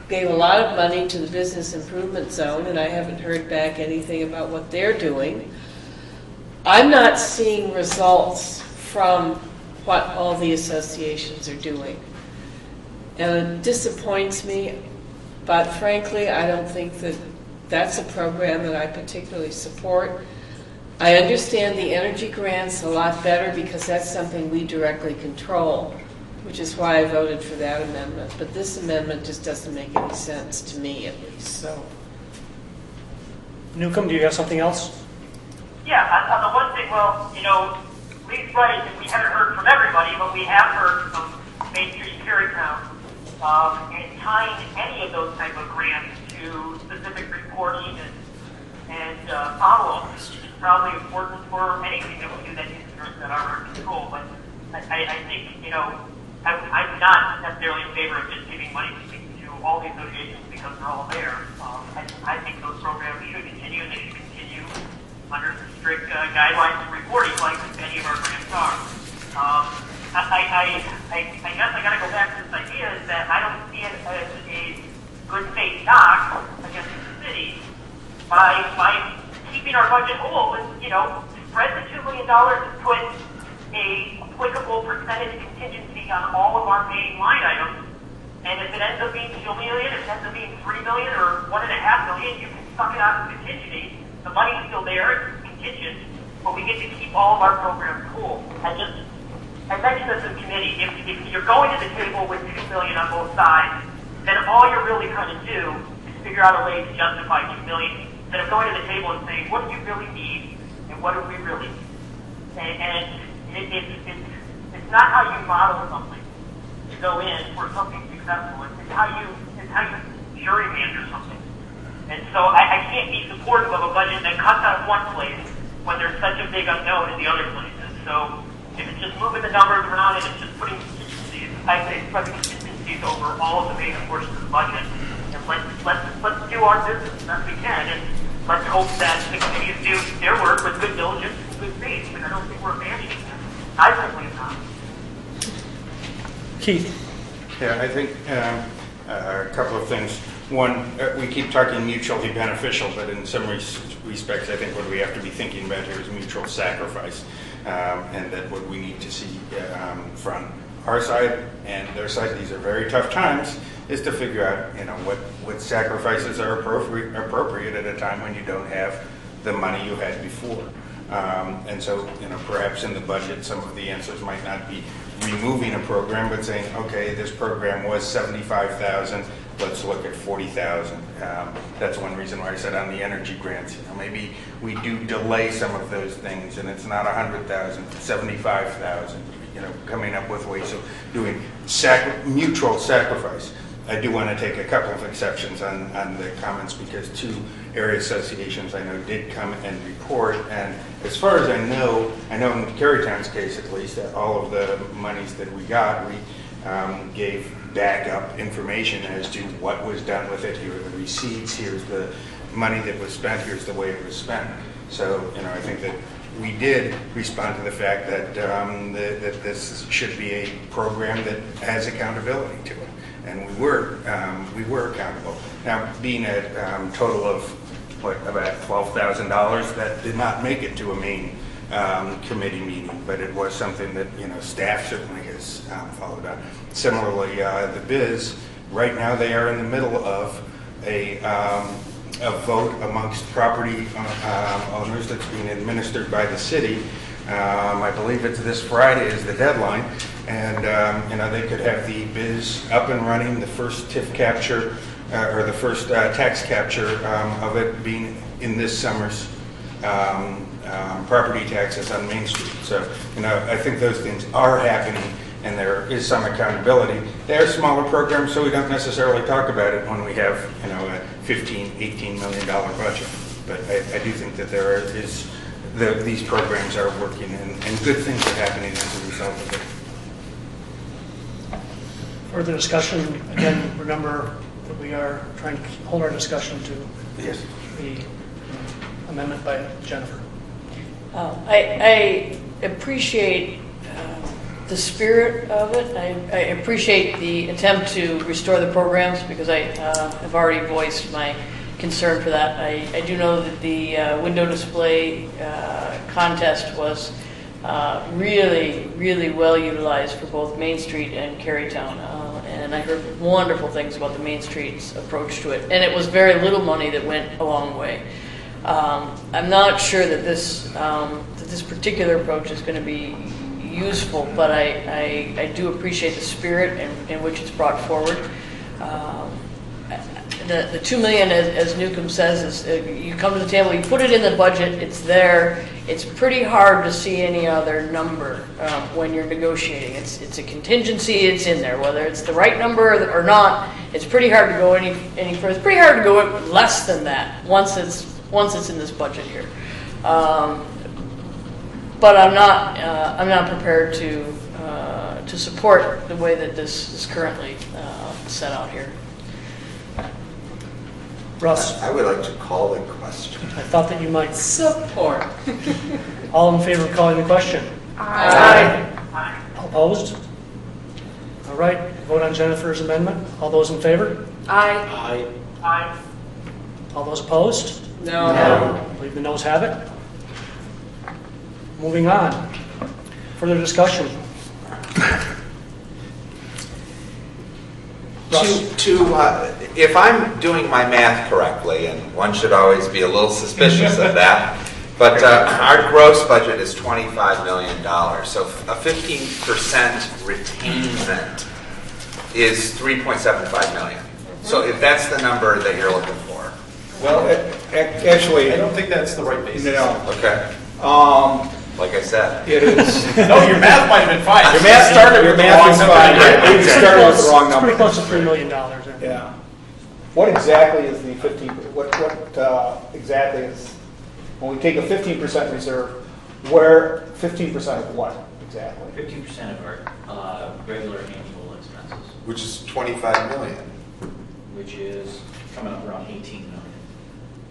gave a lot of money to the Business Improvement Zone, and I haven't heard back anything about what they're doing. I'm not seeing results from what all the associations are doing. And it disappoints me, but frankly, I don't think that that's a program that I particularly support. I understand the energy grants a lot better because that's something we directly control, which is why I voted for that amendment. But this amendment just doesn't make any sense to me, at least. So, Newcomb, do you have something else? Yeah, on the one thing, Lee's right, that we haven't heard from everybody, but we have heard from Main Street Carry Town, and tying any of those type of grants to specific reporting and and follow-up is probably important for anything that we do that is that are under control. But I think, you know, I'm not necessarily in favor of just giving money to all the associations because they're all there. I think those programs should continue, and they should continue under strict guidelines and reporting like many of our grants are. I guess I got to go back to this idea is that I don't see it as a good faith knock against the city by keeping our budget whole and, you know, spread the $2 million and put a applicable percentage contingency on all of our main line items. And if it ends up being $2 million, if it ends up being $3 million or $1.5 million, you can suck it out of contingency. The money's still there, it's contingent, but we get to keep all of our programs whole. I mentioned this in committee. If you're going to the table with $2 million on both sides, then all you're really trying to do is figure out a way to justify $2 million. Instead of going to the table and saying, what do you really need and what do we really need? And it's not how you model something to go in for something successful. It's how you gerrymander something. And so I can't be supportive of a budget that cuts out of one place when there's such a big unknown in the other places. So if it's just moving the numbers around and it's just putting contingencies, I say spread the contingencies over all of the major portions of the budget. And let's do our business as best we can. And let's hope that the committees do their work with good diligence and good faith. And I don't think we're abandoning that. I simply am not. Keith. Yeah, I think a couple of things. One, we keep talking mutually beneficial, but in some respects, I think what we have to be thinking about here is mutual sacrifice, and that what we need to see from our side and their side, these are very tough times, is to figure out, you know, what sacrifices are appropriate at a time when you don't have the money you had before. And so, you know, perhaps in the budget, some of the answers might not be removing a program, but saying, okay, this program was $75,000, let's look at $40,000. That's one reason why I said on the energy grants, you know, maybe we do delay some of those things, and it's not $100,000, $75,000. You know, coming up with ways of doing mutual sacrifice. I do want to take a couple of exceptions on the comments because two area associations I know did come and report, and as far as I know in Carytown's case at least, that all of the monies that we got, we gave backup information as to what was done with it. Here are the receipts, here's the money that was spent, here's the way it was spent. So, you know, I think that we did respond to the fact that that this should be a program that has accountability to it. And we were accountable. Now, being a total of about $12,000, that did not make it to a main committee meeting, but it was something that, you know, staff certainly has followed up. Similarly, the biz, right now they are in the middle of a vote amongst property owners that's being administered by the city. I believe it's this Friday is the deadline, and you know, they could have the biz up and running, the first TIF capture or the first tax capture of it being in this summer's property taxes on Main Street. So, you know, I think those things are happening, and there is some accountability. They are smaller programs, so we don't necessarily talk about it when we have, you know, a $15, $18 million budget. But I do think that there is these programs are working, and good things are happening as a result of it. Further discussion, again, remember that we are trying to hold our discussion to the amendment by Jennifer. I appreciate the spirit of it. I appreciate the attempt to restore the programs because I have already voiced my concern for that. I do know that the window display contest was really, really well utilized for both Main Street and Carytown. And I heard wonderful things about the Main Street's approach to it. And it was very little money that went a long way. I'm not sure that this particular approach is going to be useful, but I do appreciate the spirit in which it's brought forward. The $2 million, as Newcomb says, is you come to the table, you put it in the budget, it's there. It's pretty hard to see any other number when you're negotiating. It's a contingency, it's in there. Whether it's the right number or not, it's pretty hard to go any further. It's pretty hard to go less than that once it's once it's in this budget here. But I'm not prepared to support the way that this is currently set out here. Russ, I would like to call the question. I thought that you might. Support. All in favor of calling the question? Aye. Opposed? All right, vote on Jennifer's amendment. All those in favor? Aye. Aye. All those opposed? No. I believe the noes have it. Moving on. Further discussion. If I'm doing my math correctly, and one should always be a little suspicious of that, but our gross budget is $25 million, so a 15% retainment is $3.75 million. So if that's the number that you're looking for. Well, actually... I don't think that's the right basis. No. Okay. Like I said. It is... No, your math might have been fine. Your math started with the wrong number. You started with the wrong number. Pretty close to $3 million. Yeah. What exactly is the 15? What exactly is when we take a 15% reserve? Where 15% of what exactly? 15% of our regular annual expenses, Which is $25 million. which is coming up around 18 million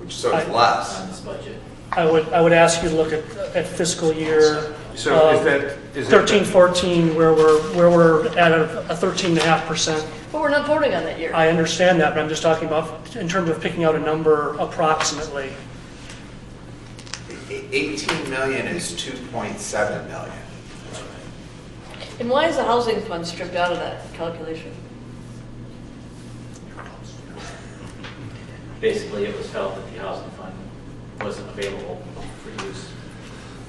So it's less. on this budget. I would ask you to look at fiscal year So is 13-14, where we're at a 13.5%. But we're not voting on that year. I understand that, but I'm just talking about in terms of picking out a number approximately. 18 million is 2.7 million. And why is the housing fund stripped out of that calculation? Basically, it was felt that the housing fund wasn't available for use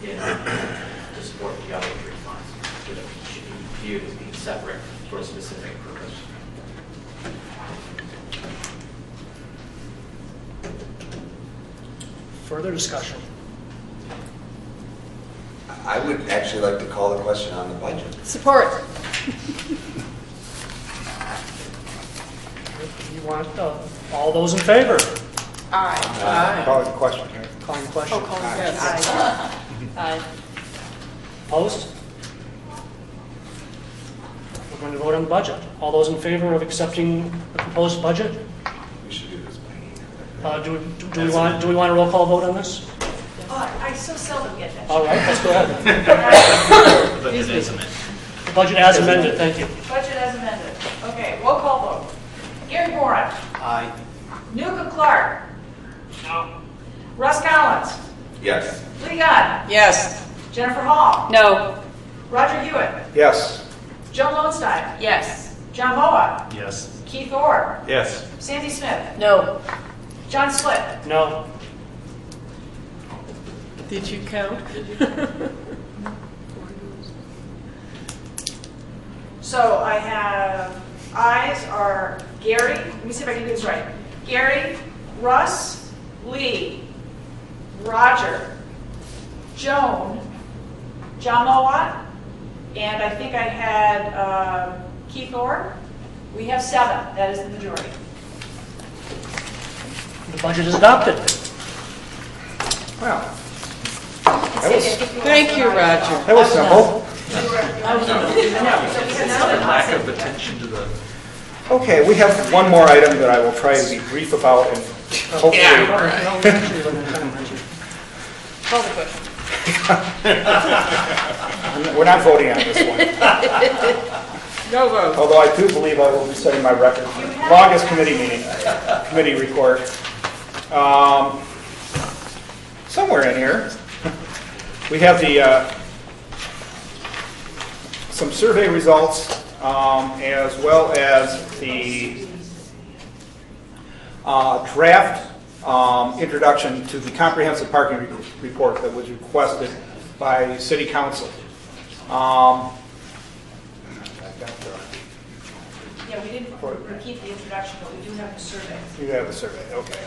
to support the other three funds, so that it should be viewed as being separate for a specific purpose. Further discussion. I would actually like to call the question on the budget. Support. You want all those in favor? Aye. Call it a question here. Calling the question. Oh, calling the Yes. question. Aye. Opposed? We're going to vote on the budget. All those in favor of accepting the proposed budget? We should do this by Do we want a roll call vote on this? I so seldom get that. All right, let's go ahead. Budget as amended. The budget as amended, thank you. Budget as amended. Okay, roll call vote. Gary Moran. Aye. Newcomb Clark. No. Russ Collins. Yes. Lee Gunn. Yes. Jennifer Hall. No. Roger Hewitt. Yes. Joan Lowenstein. Yes. John Moa. Yes. Keith Orr. Yes. Sandy Smith. No. John Slick. No. Did you count? So I have ayes are Gary, let me see if I can do this right. Gary, Russ, Lee, Roger, Joan, John Mowat, and I think I had Keith Orr. We have 7. That is the majority. The budget is adopted. Well, Thank you, Roger. that was simple. Lack of attention to the... Okay, we have one more item that I will try to be brief about and hopefully... Call the question. We're not voting on this one. No vote. Although I do believe I will be setting my record. Longest committee report. Somewhere in here, we have the some survey results as well as the draft introduction to the comprehensive parking report that was requested by City Council. Yeah, we didn't repeat the introduction, but we do have the survey. You have the survey, okay.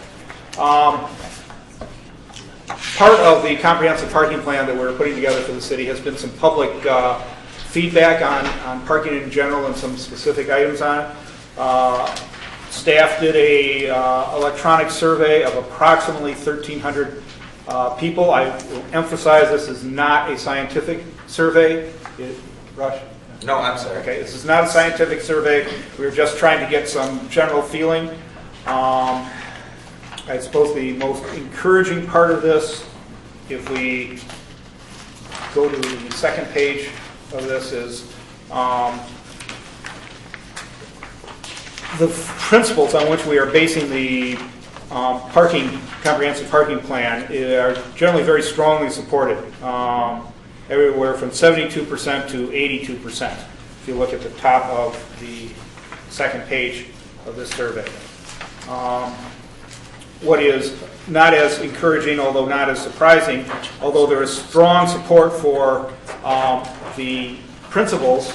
Part of the comprehensive parking plan that we're putting together for the city has been some public feedback on parking in general and some specific items on it. Staff did a electronic survey of approximately 1,300 people. I will emphasize this is not a scientific survey. Rush? No, I'm sorry. Okay, this is not a scientific survey. We were just trying to get some general feeling. I suppose the most encouraging part of this, if we go to the second page of this, is the principles on which we are basing the comprehensive parking plan are generally very strongly supported, everywhere from 72% to 82%, if you look at the top of the second page of this survey. What is not as encouraging, although not as surprising, although there is strong support for the principles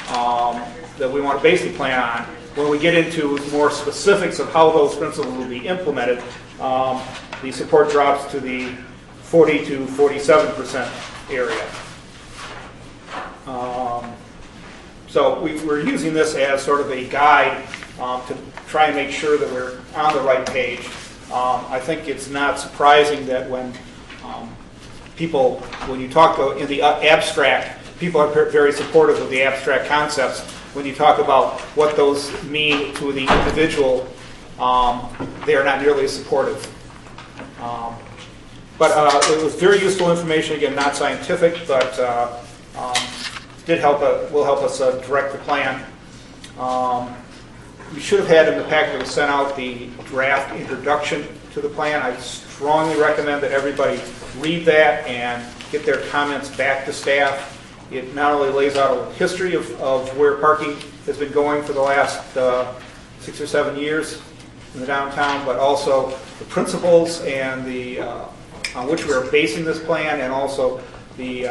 that we want to base the plan on, when we get into more specifics of how those principles will be implemented, the support drops to the 40 to 47% area. So we're using this as sort of a guide to try and make sure that we're on the right page. I think it's not surprising that when people, when you talk in the abstract, people are very supportive of the abstract concepts. When you talk about what those mean to the individual, they are not nearly as supportive. But it was very useful information, again, not scientific, but will help us direct the plan. We should have had in the packet that was sent out the draft introduction to the plan. I strongly recommend that everybody read that and get their comments back to staff. It not only lays out a history of where parking has been going for the last 6 or 7 years in the downtown, but also the principles and the on which we are basing this plan, and also the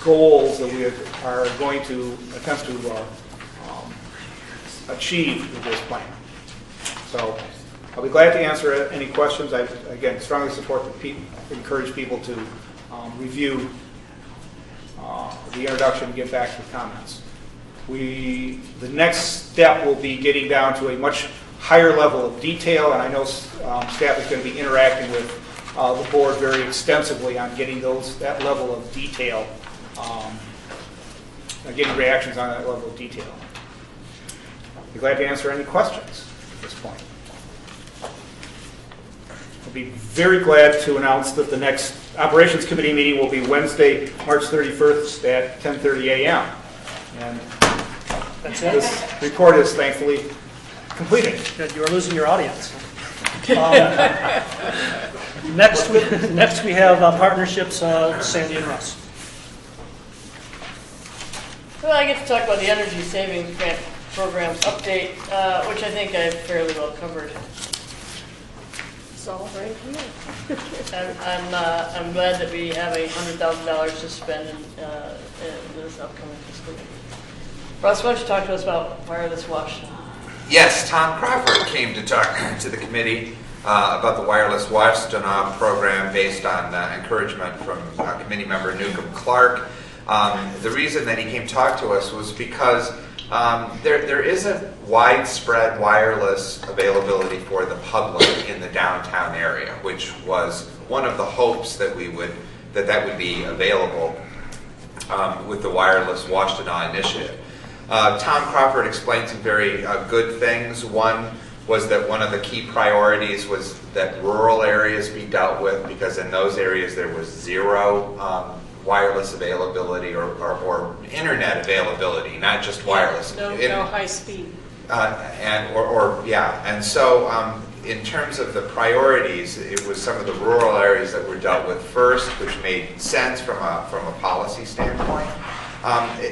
goals that we are going to attempt to achieve with this plan. So I'll be glad to answer any questions. I, again, strongly support encourage people to review the introduction and get back to comments. The next step will be getting down to a much higher level of detail, and I know staff is going to be interacting with the board very extensively on getting that level of detail, getting reactions on that level of detail. I'd be glad to answer any questions at this point. I'll be very glad to announce that the next Operations Committee meeting will be Wednesday, March 31st at 10:30 a.m. And that's it. This report is thankfully completed. Good. You are losing your audience. Next we have partnerships, Sandy and Russ. Well, I get to talk about the Energy Savings Grant Programs update, which I think I've fairly well covered. It's all right for me. I'm glad that we have $100,000 to spend in this upcoming fiscal year. Russ, why don't you talk to us about wireless wash? Yes, Tom Crawford came to talk to the committee about the wireless watch stenob program based on encouragement from committee member Newcomb Clark. The reason that he came to talk to us was because there isn't widespread wireless availability for the public in the downtown area, which was one of the hopes that that would be available with the wireless Washtenaw initiative. Tom Crawford explained some very good things. One was that one of the key priorities was that rural areas be dealt with, because in those areas there was zero wireless availability or internet availability, not just wireless. No high speed. And so in terms of the priorities, it was some of the rural areas that were dealt with first, which made sense from a policy standpoint.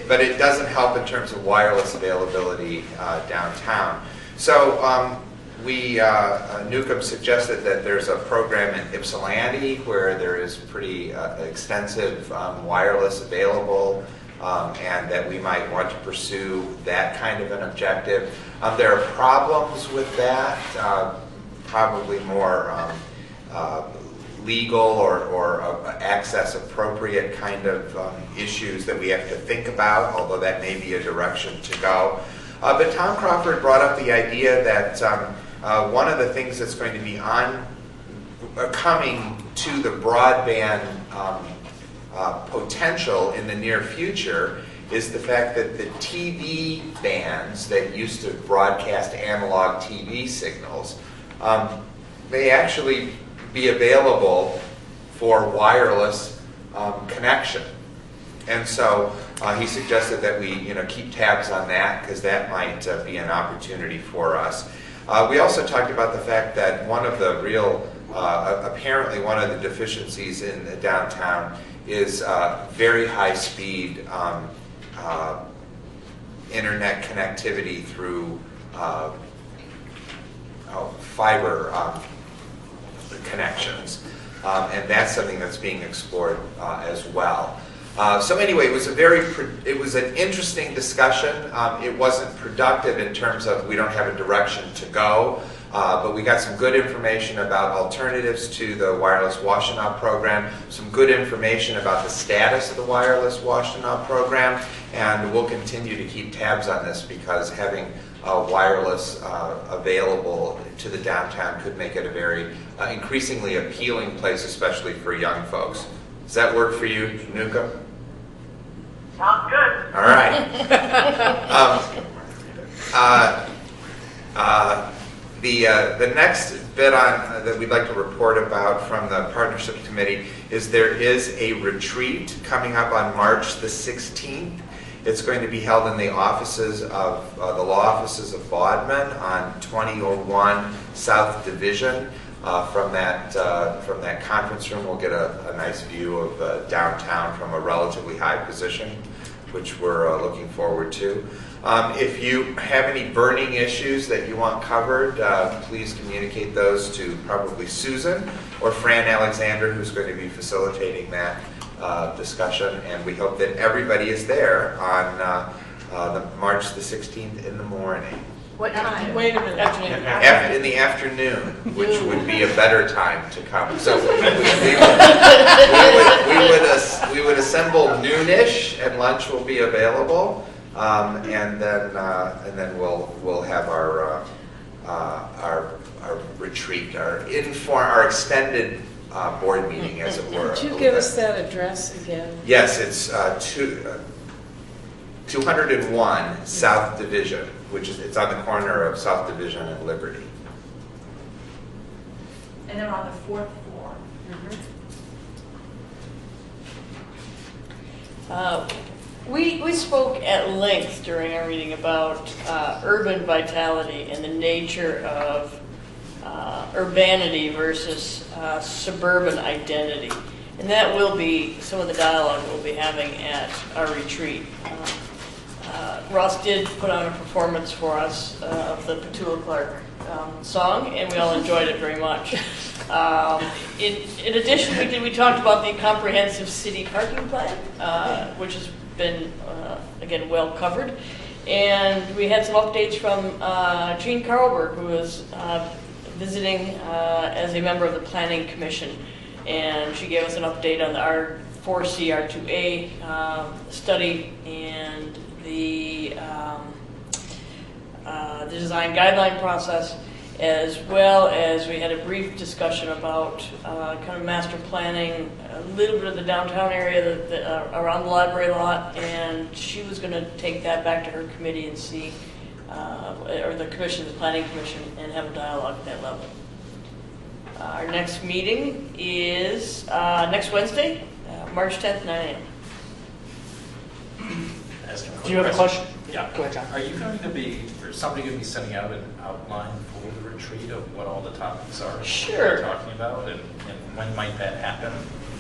But it doesn't help in terms of wireless availability downtown. So Newcomb suggested that there's a program in Ypsilanti where there is pretty extensive wireless available, and that we might want to pursue that kind of an objective. There are problems with that, probably more legal or access appropriate kind of issues that we have to think about, although that may be a direction to go. But Tom Crawford brought up the idea that one of the things that's going to be coming to the broadband potential in the near future is the fact that the TV bands that used to broadcast analog TV signals may actually be available for wireless connection. And so he suggested that we keep tabs on that because that might be an opportunity for us. We also talked about the fact that one of the real, apparently one of the deficiencies in the downtown is very high speed internet connectivity through fiber connections. And that's something that's being explored as well. So anyway, it was an interesting discussion. It wasn't productive in terms of we don't have a direction to go, but we got some good information about alternatives to the wireless Washtenaw program, some good information about the status of the wireless Washtenaw program, and we'll continue to keep tabs on this because having wireless available to the downtown could make it a very increasingly appealing place, especially for young folks. Does that work for you, Nuka? Sounds good. All right. The next bit on that we'd like to report about from the Partnership Committee is there is a retreat coming up on March the 16th. It's going to be held in the offices of the law offices of Bodman on 2001 South Division. From that conference room, we'll get a nice view of downtown from a relatively high position, which we're looking forward to. If you have any burning issues that you want covered, please communicate those to probably Susan or Fran Alexander, who's going to be facilitating that discussion. And we hope that everybody is there on the March the 16th in the morning. What time? Wait a minute. In the afternoon, which would be a better time to come. So we would assemble noonish, and lunch will be available, and then we'll have our retreat, our extended board meeting, as it were. Could you give us that address again? Yes, it's 201 South Division, it's on the corner of South Division and Liberty. And they're on the 4th floor. We spoke at length during our meeting about urban vitality and the nature of urbanity versus suburban identity. And that will be some of the dialogue we'll be having at our retreat. Ross did put on a performance for us of the Petula Clark song, and we all enjoyed it very much. In addition, we talked about the comprehensive city parking plan, which has been, again, well covered. And we had some updates from Jean Carlberg, who was visiting as a member of the Planning Commission. And she gave us an update on the R4C, R2A study and the design guideline process, as well as we had a brief discussion about kind of master planning, a little bit of the downtown area around the library lot, and she was going to take that back to her committee and see, or the commission, the planning commission, and have a dialogue at that level. Our next meeting is next Wednesday, March 10th, 9 a.m. Do you have a question? Yeah. Go ahead, John. Are you going to be, or somebody going to be sending out an outline for the retreat of what all the topics are? Sure. We're talking about, and when might that happen?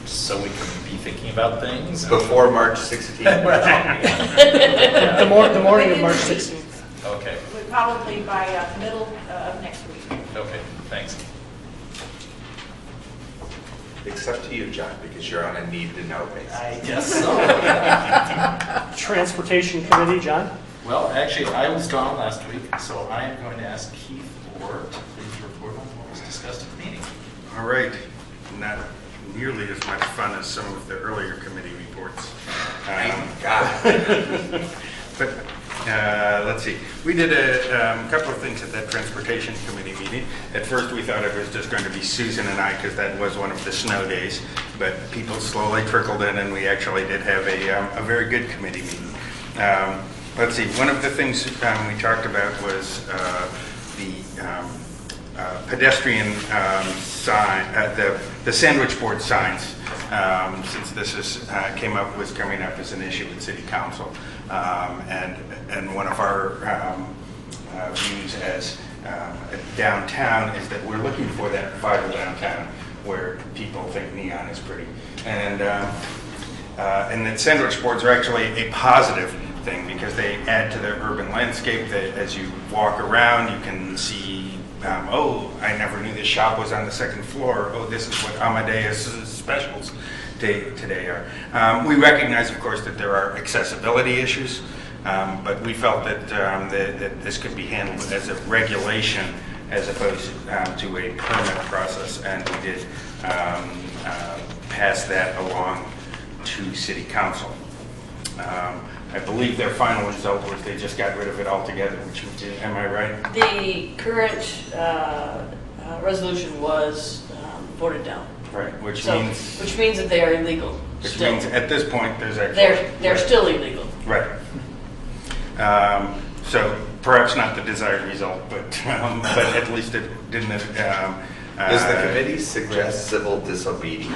So we can be thinking about things. Before March 16th. The morning of March 16th. Okay. Probably by middle of next week. Okay, thanks. Except to you, John, because you're on a need-to-know basis. I guess so. Transportation Committee, John? Well, actually, I was gone last week, so I am going to ask Keith Orr to please report on what was discussed at the meeting. All right. Not nearly as much fun as some of the earlier committee reports. Thank God. But let's see. We did a couple of things at that transportation committee meeting. At first, we thought it was just going to be Susan and I, because that was one of the snow days. But people slowly trickled in, and we actually did have a very good committee meeting. Let's see. One of the things we talked about was the pedestrian sign, the sandwich board signs. Since this was coming up as an issue with City Council, and one of our views as downtown is that we're looking for that vital downtown where people think neon is pretty, and that sandwich boards are actually a positive thing because they add to the urban landscape. That as you walk around, you can see. Oh, I never knew this shop was on the second floor. Oh, this is what Amadeus specials today are. We recognize, of course, that there are accessibility issues, but we felt that this could be handled as a regulation as opposed to a permit process, and we did pass that along to City Council. I believe their final result was they just got rid of it altogether, which am I right? The current resolution was voted down. Right, which means that they are illegal. Which still. means at this point there's actually they're still illegal. Right. So perhaps not the desired result, but at least it didn't. Does the committee suggest civil disobedience? No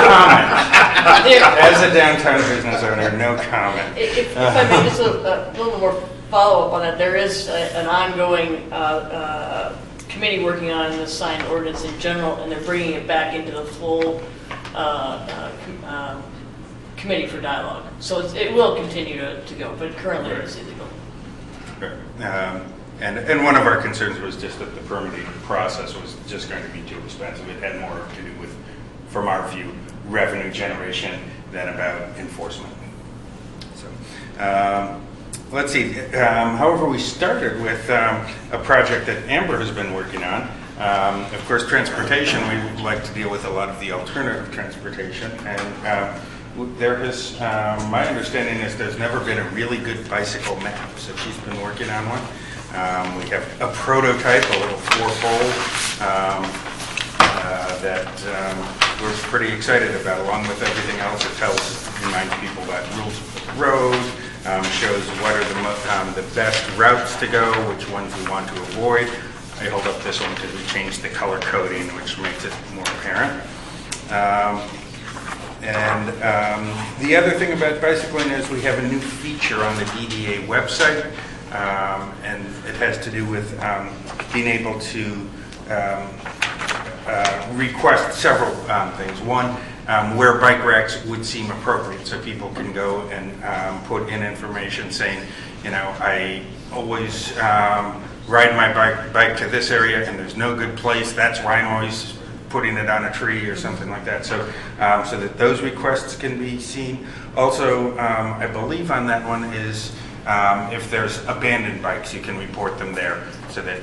comment. As a downtown business owner, no comment. If I may just a little more follow-up on that, there is an ongoing committee working on the sign ordinance in general, and they're bringing it back into the full committee for dialogue. So it will continue to go, but currently it's illegal. And one of our concerns was just that the permitting process was just going to be too expensive. It had more to do with, from our view, revenue generation than about enforcement. So, let's see. However, we started with a project that Amber has been working on. Of course, transportation, we would like to deal with a lot of the alternative transportation. And there is, my understanding is there's never been a really good bicycle map, so she's been working on one. We have a prototype, a little four-pole that we're pretty excited about. Along with everything else, it reminds people about rules of the road, shows what are the best routes to go, which ones we want to avoid. I hold up this one because we changed the color coding, which makes it more apparent. The other thing about bicycling is we have a new feature on the DDA website. And it has to do with being able to request several things. One, where bike racks would seem appropriate, so people can go and put in information saying, I always ride my bike to this area, and there's no good place. That's why I'm always putting it on a tree or something like that. So, so that those requests can be seen. Also, I believe on that one is. If there's abandoned bikes, you can report them there, so that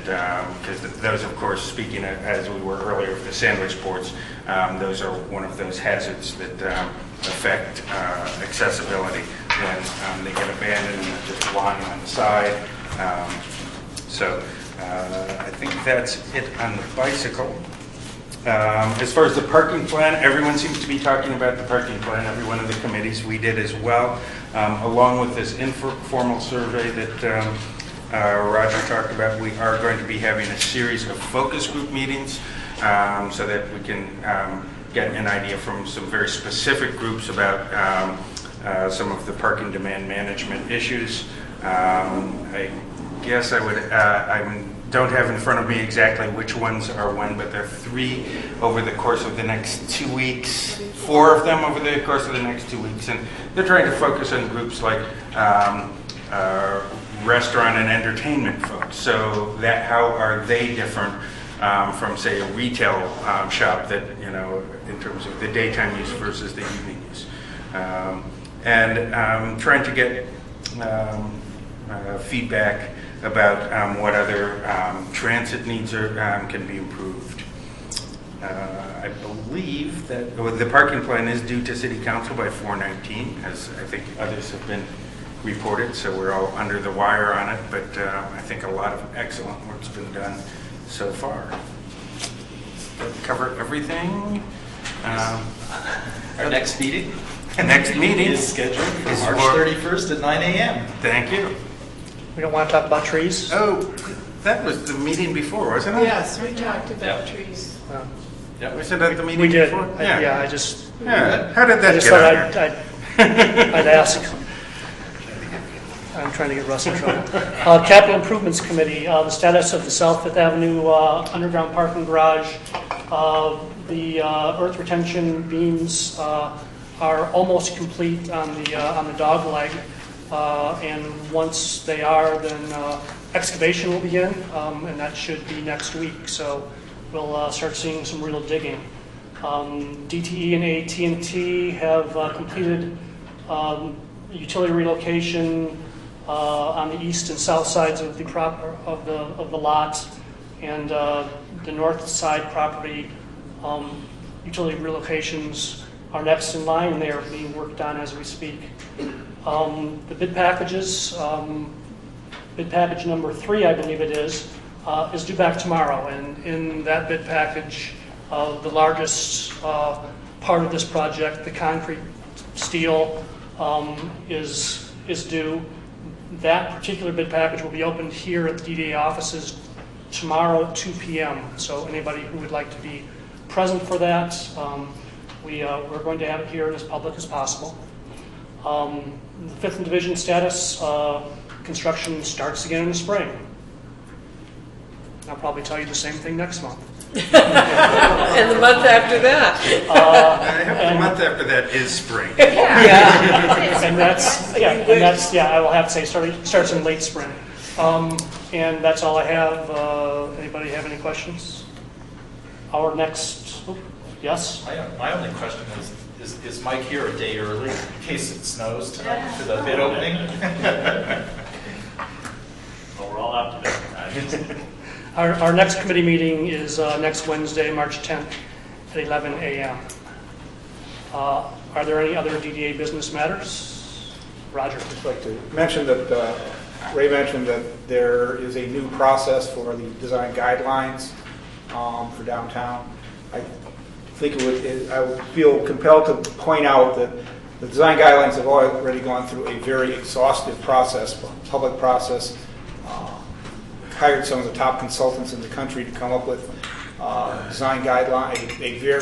because those, of course, speaking as we were earlier of the sandwich boards, those are one of those hazards that affect accessibility when they get abandoned and they're just lying on the side. So I think that's it on the bicycle. As far as the parking plan, everyone seems to be talking about the parking plan. Every one of the committees, we did as well. Along with this informal survey that Roger talked about, we are going to be having a series of focus group meetings so that we can get an idea from some very specific groups about some of the parking demand management issues. I guess I would, don't have in front of me exactly which ones are when, but there are 3 over the course of the next 2 weeks, 4 of them over the course of the next 2 weeks, and they're trying to focus on groups like restaurant and entertainment folks. So that how are they different from, say, a retail shop that, in terms of the daytime use versus the evening use, and trying to get feedback about what other transit needs can be improved. I believe that the parking plan is due to City Council by 4/19, as I think others have been reported, so we're all under the wire on it, but I think a lot of excellent work's been done so far. Did we cover everything? Our next meeting? Next meeting is scheduled for is March 31st at 9 a.m. Thank you. We don't want to talk about trees? Oh, that was the meeting before, wasn't it? Yes, we talked about trees. Was it at the meeting We did. before? Yeah, I just... Yeah. How did that I just get thought on here? I'd ask. I'm trying to get Russ in trouble. Capital Improvements Committee, the status of the South Fifth Avenue underground parking garage. The earth retention beams are almost complete on the dog leg. And once they are, then excavation will begin, and that should be next week. So we'll start seeing some real digging. DTE and AT&T have completed utility relocation on the east and south sides of the lot, and the north side property utility relocations are next in line, and they are being worked on as we speak. The bid packages, bid package number 3, I believe it is due back tomorrow, and in that bid package, the largest part of this project, the concrete steel, is due. That particular bid package will be opened here at the DDA offices tomorrow at 2 p.m. So anybody who would like to be present for that, we're going to have it here as public as possible. The 5th Division status, construction starts again in the spring. I'll probably tell you the same thing next month. And the month after that. The month after that is spring. And that's I will have to say starts in late spring. And that's all I have. Anybody have any questions? Our next, yes? My only question is Mike here a day early in case it snows tonight for the bid opening? Well, we're all out today. Our next committee meeting is next Wednesday, March 10th at 11 a.m. Are there any other DDA business matters? Roger. I'd just like to mention that Ray mentioned that there is a new process for the design guidelines for downtown. I think I would feel compelled to point out that the design guidelines have already gone through a very exhaustive process, public process. Hired some of the top consultants in the country to come up with design guideline,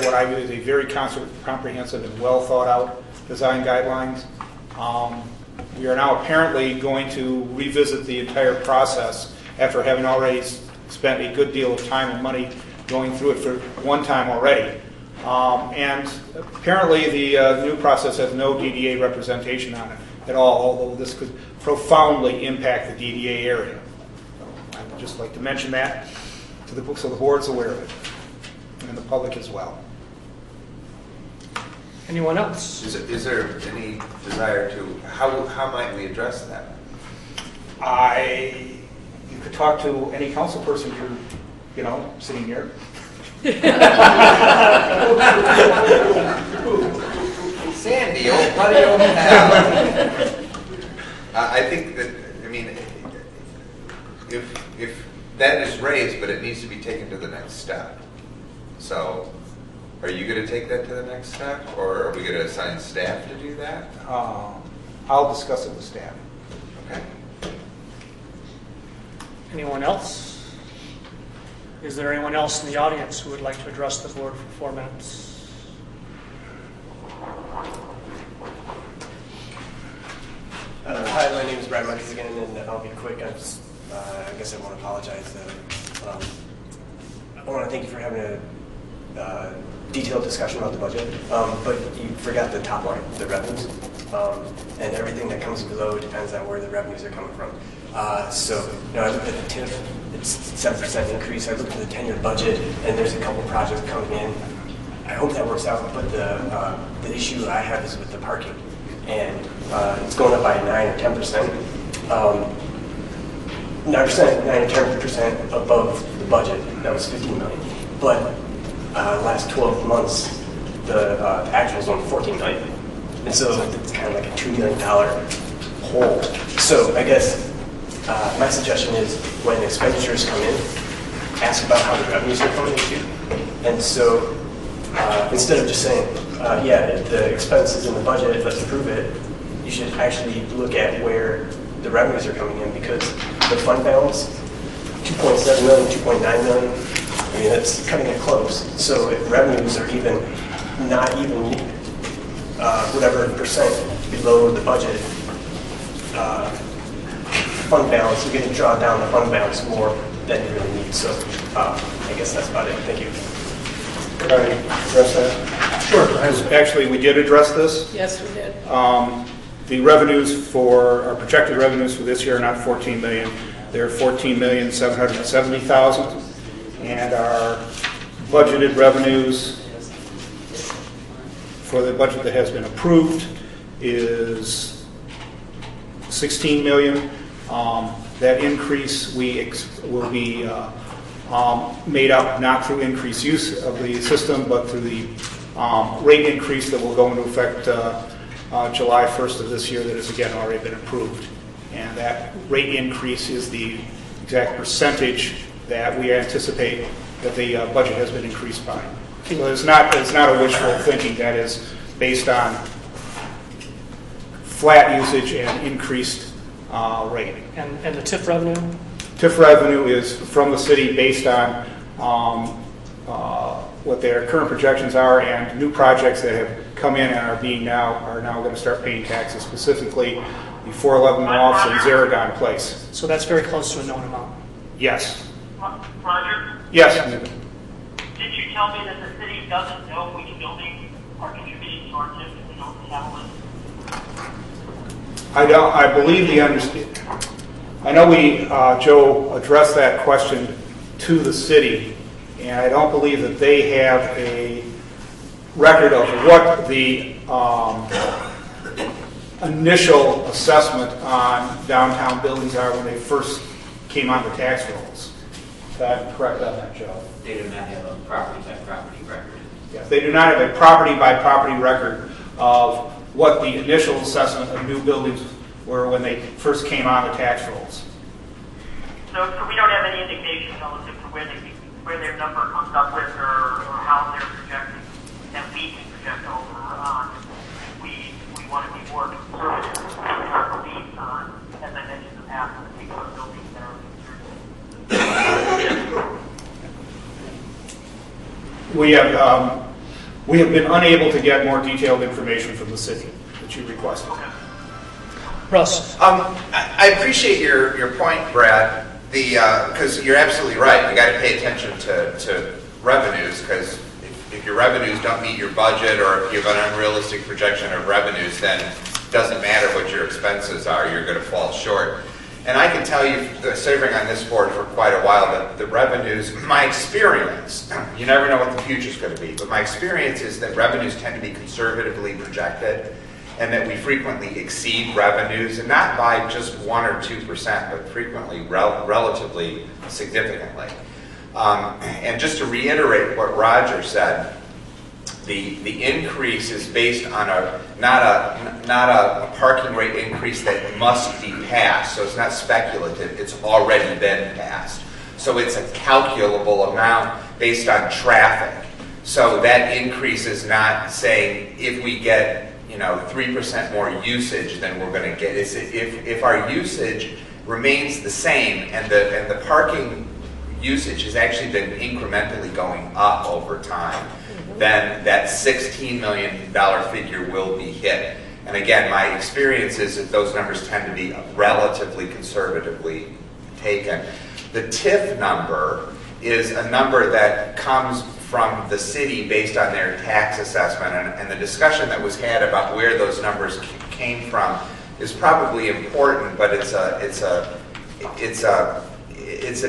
what I view as a very comprehensive and well thought out design guidelines. We are now apparently going to revisit the entire process after having already spent a good deal of time and money going through it for one time already. And apparently the new process has no DDA representation on it at all, although this could profoundly impact the DDA area. I'd just like to mention that so the board's aware of it, and the public as well. Anyone else? Is there any desire to, how might we address that? You could talk to any council person you're, sitting here. Sandy, old buddy, old pal. I think that, if that is raised, but it needs to be taken to the next step. So, are you going to take that to the next step, or are we going to assign staff to do that? I'll discuss it with staff. Okay. Anyone else? Is there anyone else in the audience who would like to address the board for 4 minutes? Hi, my name is Brad Muddies again, and I'll be quick. I guess I want to apologize. I want to thank you for having a detailed discussion about the budget, but you forgot the top line, the revenues, and everything that comes below depends on where the revenues are coming from. I looked at the TIF, it's 7% increase. I looked at the 10-year budget, and there's a couple projects coming in. I hope that works out, but the issue I have is with the parking, and it's going up by 9 or 10%. 9 or 10% above the budget. That was $15 million. But last 12 months, the actual is only $14 million. And so it's kind of like a $2 million whole. So I guess my suggestion is when expenditures come in, ask about how the revenues are coming in too. And so instead of just saying, yeah, the expense is in the budget, let's approve it, you should actually look at where the revenues are coming in, because the fund balance, 2.7 million, 2.9 million, I mean, that's cutting it close. So if revenues are even not even whatever percent below the budget fund balance, you're going to draw down the fund balance more than you really need. So I guess that's about it. Thank you. Could I address that? Sure. Actually, we did address this. Yes, we did. The revenues for, our projected revenues for this year are not 14 million. They're 14,770,000. And our budgeted revenues for the budget that has been approved is 16 million. That increase will be made up not through increased use of the system, but through the rate increase that will go into effect July 1st of this year that has again already been approved. And that rate increase is the exact percentage that we anticipate that the budget has been increased by. So it's not a wishful thinking. That is based on flat usage and increased rate. And the TIF revenue? TIF revenue is from the city based on what their current projections are, and new projects that have come in and are now going to start paying taxes, specifically the 411 Lofts and Zaragon Place. So that's very close to a known amount. Yes. Roger? Yes. Did you tell me that the city doesn't know which buildings are contributing to our TIF if we don't have a list? I believe I know Joe addressed that question to the city, and I don't believe that they have a record of what the initial assessment on downtown buildings are when they first came on the tax rolls. Is that correct on that, Joe? They do not have a property-by-property record. Yes, they do not have a property-by-property record of what the initial assessment of new buildings were when they first came on the tax rolls. So we don't have any indication relative to where their number comes up with or how they're projecting that we can project over on. We want to be more conservative in our beliefs on, as I mentioned in the past, on the particular buildings that are concerned. We have been unable to get more detailed information from the city that you requested. Russ. I appreciate your point, Brad, because you're absolutely right. You got to pay attention to revenues, because if your revenues don't meet your budget, or if you have an unrealistic projection of revenues, then it doesn't matter what your expenses are, you're going to fall short. And I can tell you, serving on this board for quite a while, that the revenues, my experience, you never know what the future is going to be, but my experience is that revenues tend to be conservatively projected, and that we frequently exceed revenues, and not by just 1 or 2%, but frequently relatively significantly. And just to reiterate what Roger said, the increase is based on not a parking rate increase that must be passed. So it's not speculative, it's already been passed. So it's a calculable amount based on traffic. So that increase is not saying if we get 3% more usage than we're going to get. If our usage remains the same and the parking usage has actually been incrementally going up over time, then that $16 million figure will be hit. And again, my experience is that those numbers tend to be relatively conservatively taken. The TIF number is a number that comes from the city based on their tax assessment, and the discussion that was had about where those numbers came from is probably important, but it's an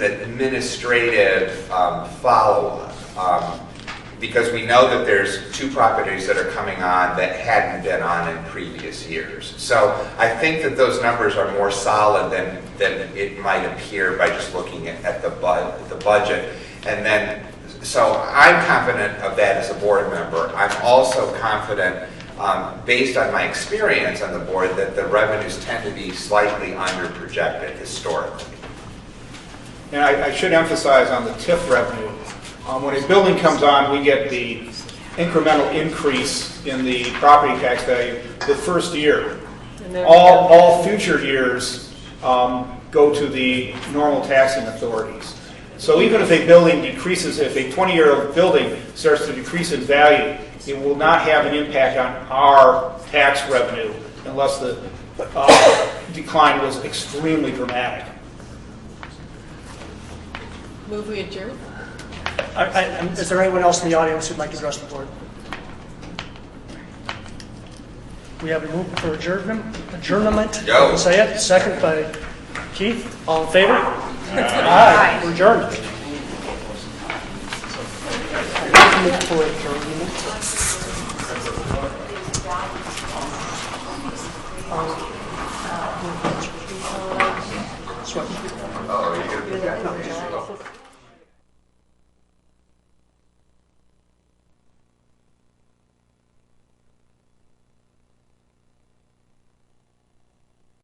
administrative follow-up, because we know that there's 2 properties that are coming on that hadn't been on in previous years. So I think that those numbers are more solid than it might appear by just looking at the budget. And then, so I'm confident of that as a board member. I'm also confident based on my experience on the board, that the revenues tend to be slightly under projected historically. And I should emphasize on the TIF revenue, when a building comes on, we get the incremental increase in the property tax value the first year. All future years go to the normal taxing authorities. So even if a building decreases, if a 20-year-old building starts to decrease in value, it will not have an impact on our tax revenue unless the decline was extremely dramatic. Move we adjourn? Is there anyone else in the audience who'd like to address the board? We have a move for adjournment. Yo. Say it. Second by Keith. All in favor? Aye. We're adjourned. Move for adjournment. Oh, you're going to put that?